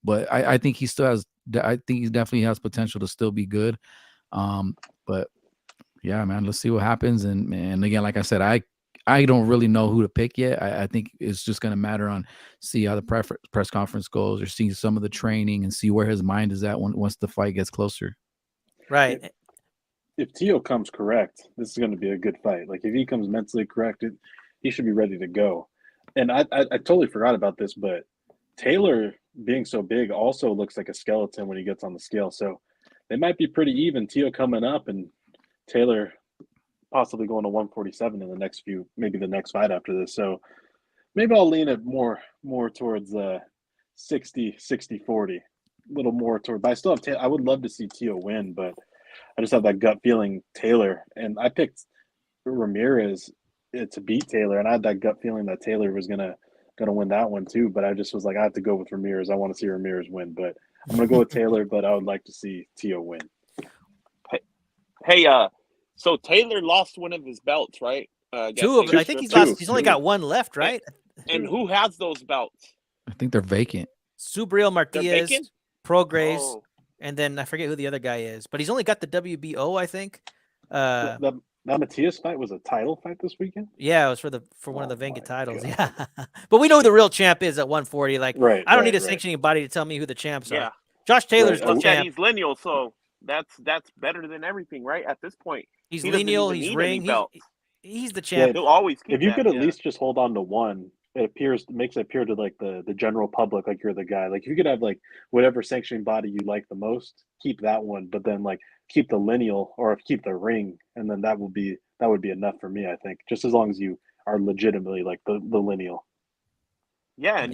but I think he still has. I think he definitely has potential to still be good. But yeah, man, let's see what happens. And again, like I said, I don't really know who to pick yet. I think it's just going to matter on see how the press conference goes, or see some of the training and see where his mind is at once the fight gets closer. Right. If Teo comes correct, this is going to be a good fight. Like, if he comes mentally correct, he should be ready to go. And I totally forgot about this, but Taylor being so big also looks like a skeleton when he gets on the scale. So they might be pretty even. Teo coming up and Taylor possibly going to 147 in the next maybe the next fight after this. So maybe I'll lean it more towards 60-40, a little more toward. But I still have I would love to see Teo win, but I just have that gut feeling Taylor. And I picked Ramirez to beat Taylor, and I had that gut feeling that Taylor was gonna win that one too. But I just was like, I have to go with Ramirez. I want to see Ramirez win, but I'm gonna go with Taylor. But I would like to see Teo win. Hey, so Taylor lost one of his belts, right? Two of them. I think he's lost. He's only got one left, right? And who has those belts? I think they're vacant. Subriel Martinez, Prograis, and then I forget who the other guy is, but he's only got the WBO, I think. That Matias fight was a title fight this weekend? Yeah, it was for one of the vacant titles. God. Yeah. But we know who the real champ is at 140. Like, I don't need a sanctioning body to tell me who the champs are. Josh Taylor's the champ. He's lineal, so that's better than everything, right? At this point. He's lineal, he's ring. He's the champ. He'll always keep if you could at least just hold on to one, makes it appear to like the general public like you're the guy. Like, if you could have like whatever sanctioning body you like the most, keep that one, but then like keep the lineal or keep the ring, and then that would be enough for me, I think. Just as long as you are legitimately like the lineal. Yeah, and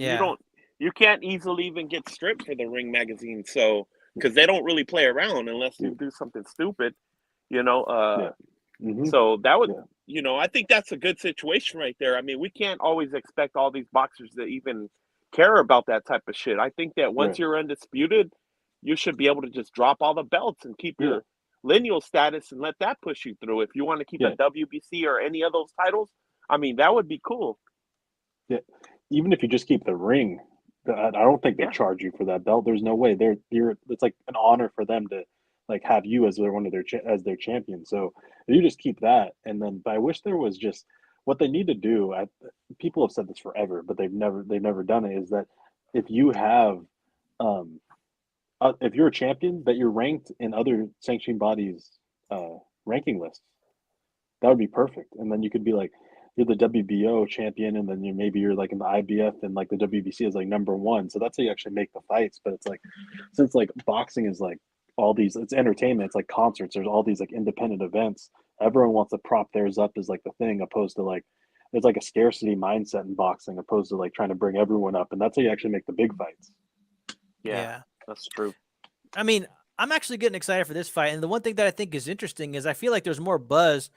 you can't easily even get stripped for the Ring magazine, so because they don't really play around unless you do something stupid, So that would, I think that's a good situation right there. I mean, we can't always expect all these boxers to even care about that type of shit. I think that once you're undisputed, you should be able to just drop all the belts and keep your lineal status and let that push you through. If you want to keep a WBC or any of those titles, I mean, that would be cool. Yeah, even if you just keep the ring, I don't think they charge you for that belt. There's no way. It's like an honor for them to like have you as one of their champion. So if you just keep that, and then, but I wish there was just what they need to do. People have said this forever, but they've never done it. Is that if you have, if you're a champion, that you're ranked in other sanctioning bodies' ranking lists, that would be perfect. And then you could be like, you're the WBO champion, and then maybe you're like in the IBF, and like the WBC is like number one. So that's how you actually make the fights. But it's like, since like boxing is like all these, it's entertainment, it's like concerts, there's all these like independent events, everyone wants to prop theirs up as like the thing, opposed to like there's like a scarcity mindset in boxing, opposed to like trying to bring everyone up, and that's how you actually make the big fights. Yeah, that's true. I mean, I'm actually getting excited for this fight, and the one thing that I think is interesting is I feel like there's more buzz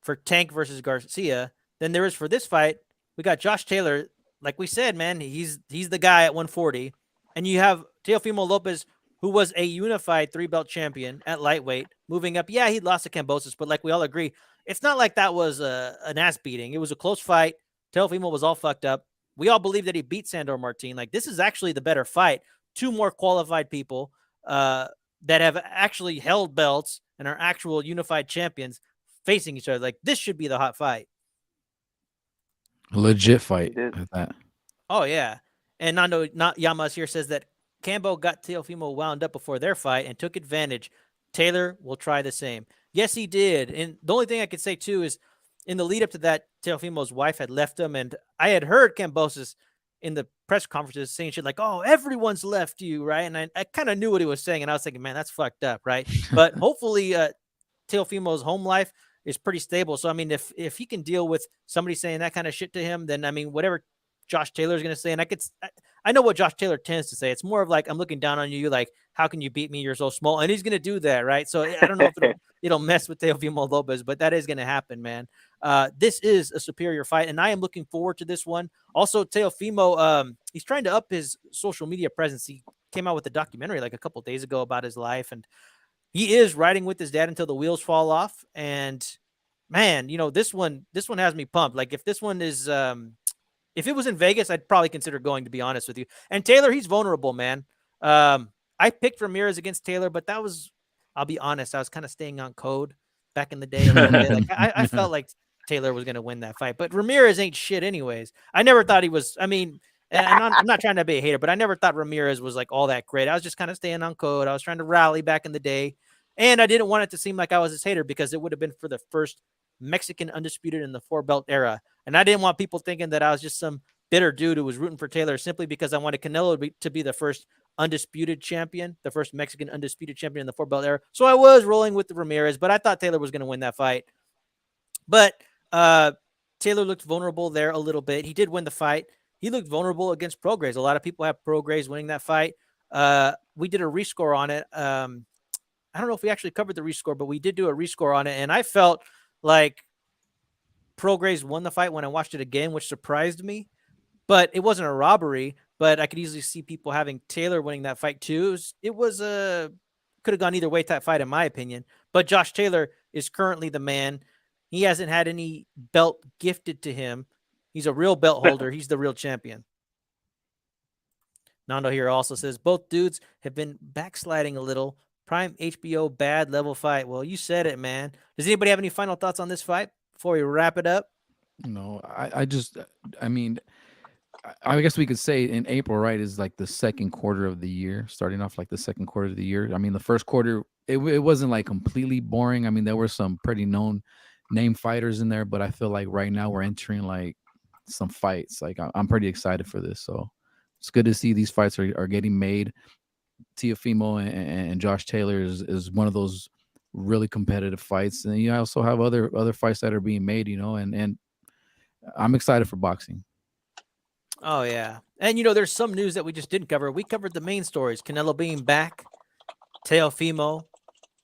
for Tank versus Garcia than there is for this fight. We got Josh Taylor, like we said, man, he's the guy at 140, and you have Teofimo Lopez, who was a unified 3-belt champion at lightweight, moving up. Yeah, he lost to Kambosos, but like we all agree, it's not like that was an ass beating. It was a close fight. Teofimo was all fucked up. We all believe that he beat Sandor Martin. Like, this is actually the better fight. Two more qualified people. The that have actually held belts and are actual unified champions facing each other. Like, this should be the hot fight. Legit fight He did. at that. Oh, yeah. And Nando not Yamas here says that Cambo got Teofimo wound up before their fight and took advantage. Taylor will try the same. Yes, he did. And the only thing I could say, too, is in the lead up to that, Teofimo's wife had left him. And I had heard Cambosis in the press conferences saying shit like, oh, everyone's left you, right? And I kind of knew what he was saying. And I was thinking, man, that's fucked up, right? But hopefully Teofimo's home life is pretty stable. So, I mean, if he can deal with somebody saying that kind of shit to him, then, I mean, whatever Josh Taylor's going to say, and I know what Josh Taylor tends to say. It's more of like, I'm looking down on you. Like, how can you beat me? You're so small. And he's going to do that, right? So I don't know if it'll mess with Teofimo Lopez, but that is going to happen, man. This is a superior fight, and I am looking forward to this one. Also, Teofimo, he's trying to up his social media presence. He came out with a documentary like a couple days ago about his life, and he is riding with his dad until the wheels fall off. And man, you know, this one has me pumped. Like, if this one is if it was in Vegas, I'd probably consider going, to be honest with you. And Taylor, he's vulnerable, man. I picked Ramirez against Taylor, but that was, I'll be honest, I was kind of staying on code back in the day a little bit. Like, I felt like Taylor was going to win that fight, but Ramirez ain't shit anyways. I never thought he was, I mean, and I'm not trying to be a hater, but I never thought Ramirez was like all that great. I was just kind of staying on code. I was trying to rally back in the day, and I didn't want it to seem like I was his hater, because it would have been for the first Mexican undisputed in the 4-belt era. And I didn't want people thinking that I was just some bitter dude who was rooting for Taylor simply because I wanted Canelo to be the first undisputed champion, the first Mexican undisputed champion in the 4-belt era. So I was rolling with the Ramirez, but I thought Taylor was going to win that fight. But Taylor looked vulnerable there a little bit. He did win the fight. He looked vulnerable against Prograis. A lot of people have Prograis winning that fight. We did a rescore on it. I don't know if we actually covered the rescore, but we did do a rescore on it, and I felt like Prograis won the fight when I watched it again, which surprised me. But it wasn't a robbery, but I could easily see people having Taylor winning that fight too. It was could have gone either way, that fight, in my opinion. But Josh Taylor is currently the man. He hasn't had any belt gifted to him. He's a real belt holder. He's the real champion. Nando here also says both dudes have been backsliding a little. Prime HBO bad level fight. Well, you said it, man. Does anybody have any final thoughts on this fight before we wrap it up? No, I mean, I guess we could say in April, right, is like the second quarter of the year, starting off like the second quarter of the year. I mean, the first quarter, it wasn't like completely boring. I mean, there were some pretty known name fighters in there, but I feel like right now we're entering like some fights. Like, I'm pretty excited for this. So it's good to see these fights are getting made. Teofimo and Josh Taylor is one of those really competitive fights. And you also have other fights that are being made, you know, and I'm excited for boxing. Oh, yeah. And, you know, there's some news that we just didn't cover. We covered the main stories. Canelo being back, Teofimo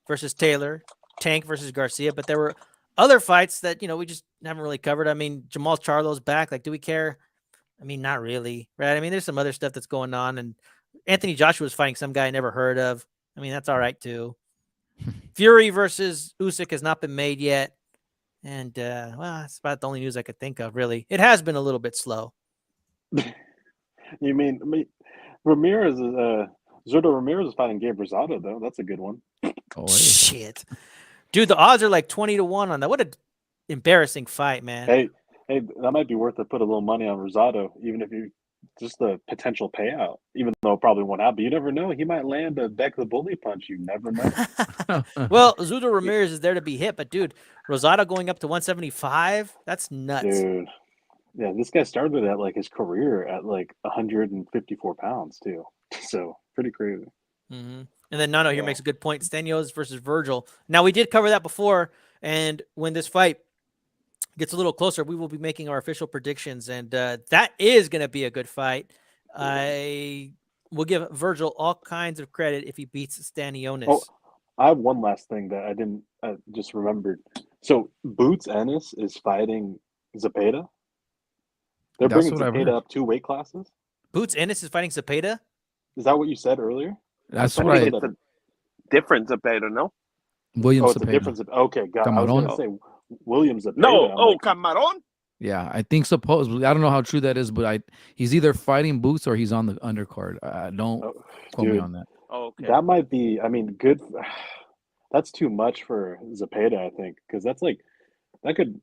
versus Taylor, Tank versus Garcia. But there were other fights that, you know, we just haven't really covered. I mean, Jamal Charlo's back. Like, do we care? I mean, not really, right? I mean, there's some other stuff that's going on. And Anthony Joshua's fighting some guy I never heard of. I mean, that's all right, too. Fury versus Usyk has not been made yet. And, well, that's about the only news I could think of, really. It has been a little bit slow. You mean Ramirez is Zurdo Ramirez is fighting Gabe Rosado, though. That's a good one. Oh, shit, dude, the odds are like 20-1 on that. What an embarrassing fight, man. Hey, that might be worth to put a little money on Rosado, even if you just the potential payout, even though it probably won't happen. You never know. He might land a Beck the Bully punch. You never know. Well, Zurdo Ramirez is there to be hit, but dude, Rosado going up to 175, that's nuts. Dude. Yeah, this guy started at like his career at like 154 pounds too. So pretty crazy. Mm-hmm. And then Nano here makes a good point. Stanios versus Virgil. Now, we did cover that before, and when this fight gets a little closer, we will be making our official predictions, and that is going to be a good fight. I will give Virgil all kinds of credit if he beats Stanionis. Oh, I have one last thing that I just remembered. So Boots Ennis is fighting Zepeda. They're bringing Zepeda up 2 weight classes. Boots Ennis is fighting Zepeda? Is that what you said earlier? That's right. It's a different Zepeda, no? William it's a different Zepeda. Okay, got it. I was going to say William Zepeda. No, Camarón? Yeah, I think supposedly. I don't know how true that is, but he's either fighting Boots or he's on the undercard. Don't quote me on that. Oh, okay. That might be. I mean, good. That's too much for Zepeda, I think, because that's like that could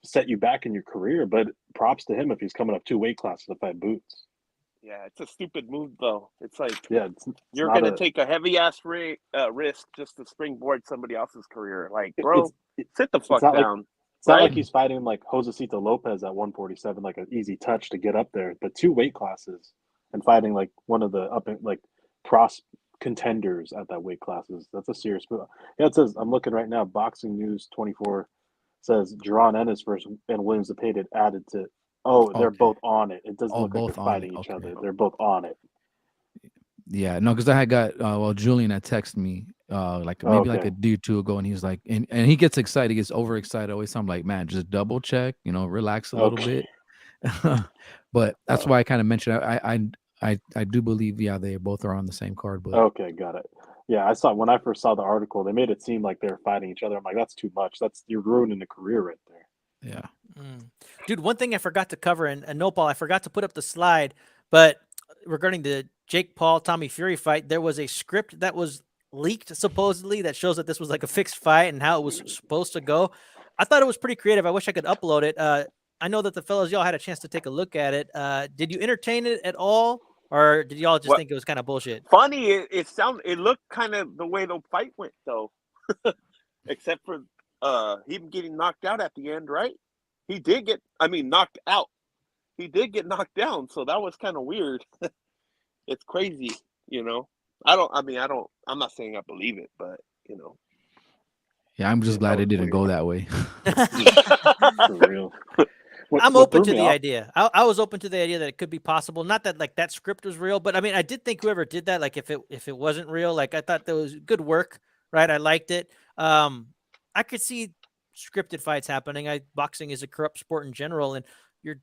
set you back in your career. But props to him if he's coming up 2 weight classes to fight Boots. Yeah, it's a stupid move though. It's like Yeah, it's you're not gonna a. take a heavy ass risk just to springboard somebody else's career. Like, It's bro, sit the it's fuck not like down, it's not right? like he's fighting like Josecito Lopez at 147, like an easy touch to get up there. But 2 weight classes and fighting like one of the up like pros contenders at that weight classes. That's a serious move. Yeah, it says I'm looking right now. Boxing News 24 says Jerron Ennis versus and Williams Zepeda added to. Oh, they're Okay. both on it. It doesn't Oh, look like they're both on it. fighting each Okay. other. They're both on it. Yeah, no, because I had got Julian had texted me like Oh, maybe like okay. a day or two ago, and he's like, and he gets excited, he gets overexcited always. So I'm like, man, just double check, relax a little Okay. bit. But that's Oh, why I kind of mentioned I do believe, yeah, they both are on the same card, but okay, got it. Yeah, I saw when I first saw the article, they made it seem like they were fighting each other. I'm like, that's too much. That's you're ruining the career right there. yeah. Dude, one thing I forgot to cover, and Nopal, I forgot to put up the slide, but regarding the Jake Paul Tommy Fury fight, there was a script that was leaked supposedly that shows that this was like a fixed fight and how it was supposed to go. I thought it was pretty creative. I wish I could upload it. I know that the fellas y'all had a chance to take a look at it. Did you entertain it at all, or did y'all just What think it was kind of bullshit? funny? It looked kind of the way the fight went though, except for him getting knocked out at the end, right? He did get, I mean, knocked out. He did get knocked down, so that was kind of weird. It's crazy, you know. I'm not saying I believe it, but you know. Yeah, I'm just Yeah, that glad it was didn't weird. go that way. For real. I'm What open threw to me the off? idea. I was open to the idea that it could be possible. Not that like that script was real, but I mean, I did think whoever did that, like if it wasn't real, like I thought that was good work, right? I liked it. I could see scripted fights happening. Boxing is a corrupt sport in general, and you're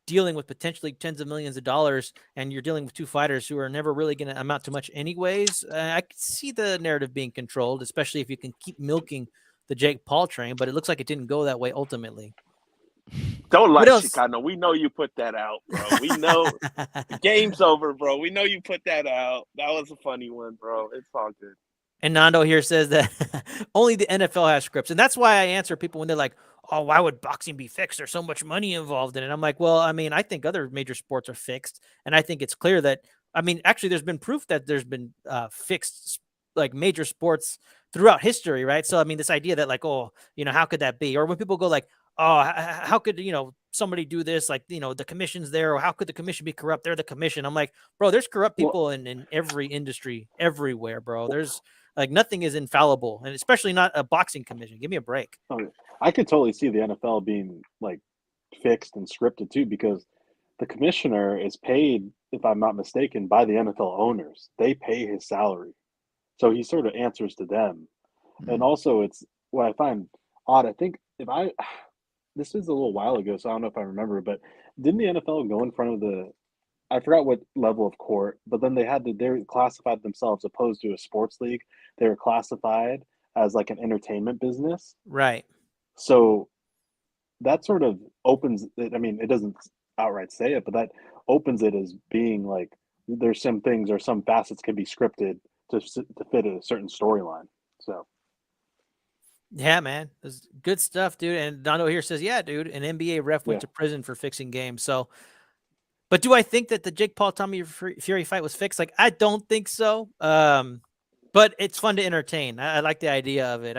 dealing with potentially tens of millions of dollars, and you're dealing with two fighters who are never really going to amount to much, anyways. I could see the narrative being controlled, especially if you can keep milking the Jake Paul train. But it looks like it didn't go that way ultimately. Don't lie, What else? Chicano. We know you put that out, bro. We know the game's over, bro. We know you put that out. That was a funny one, bro. It's all good. And Nando here says that only the NFL has scripts. And that's why I answer people when they're like, oh, why would boxing be fixed? There's so much money involved in it. I'm like, well, I mean, I think other major sports are fixed. And I think it's clear that, I mean, actually, there's been proof that there's been fixed like major sports throughout history, right? So, I mean, this idea that like, oh, how could that be? Or when people go like, oh, how could, somebody do this? Like, the commission's there, or how could the commission be corrupt? They're the commission. I'm like, bro, there's corrupt Well, people in every industry, everywhere, bro. There's like nothing is infallible, and especially not a boxing commission. Give me a break. okay. I could totally see the NFL being like fixed and scripted too, because the commissioner is paid, if I'm not mistaken, by the NFL owners. They pay his salary, so he sort of answers to them. And also, it's what I find odd. I think if I this was a little while ago, so I don't know if I remember, but didn't the NFL go in front of the I forgot what level of court, but then they classified themselves opposed to a sports league. They were classified as like an entertainment business. Right. So that sort of opens it. I mean, it doesn't outright say it, but that opens it as being like there's some things or some facets can be scripted to fit a certain storyline. So Yeah, man. It's good stuff, dude. And Dondo here says, yeah, dude, an NBA ref went yeah, to prison for fixing games. So, but do I think that the Jake Paul Tommy Fury fight was fixed? Like, I don't think so. But it's fun to entertain. I like the idea of it.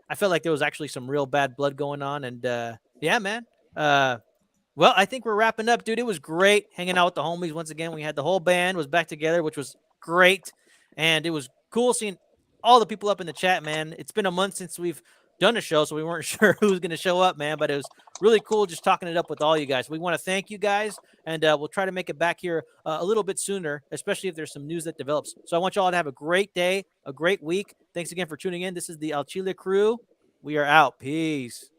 I felt like there was actually some real bad blood going on. And yeah, man. Well, I think we're wrapping up, dude. It was great hanging out with the homies once again. We had the whole band was back together, which was great. And it was cool seeing all the people up in the chat, man. It's been a month since we've done a show, so we weren't sure who was going to show up, man. But it was really cool just talking it up with all you guys. We want to thank you guys, and we'll try to make it back here a little bit sooner, especially if there's some news that develops. So I want you all to have a great day, a great week. Thanks again for tuning in. This is the El Chile crew. We are out. Peace.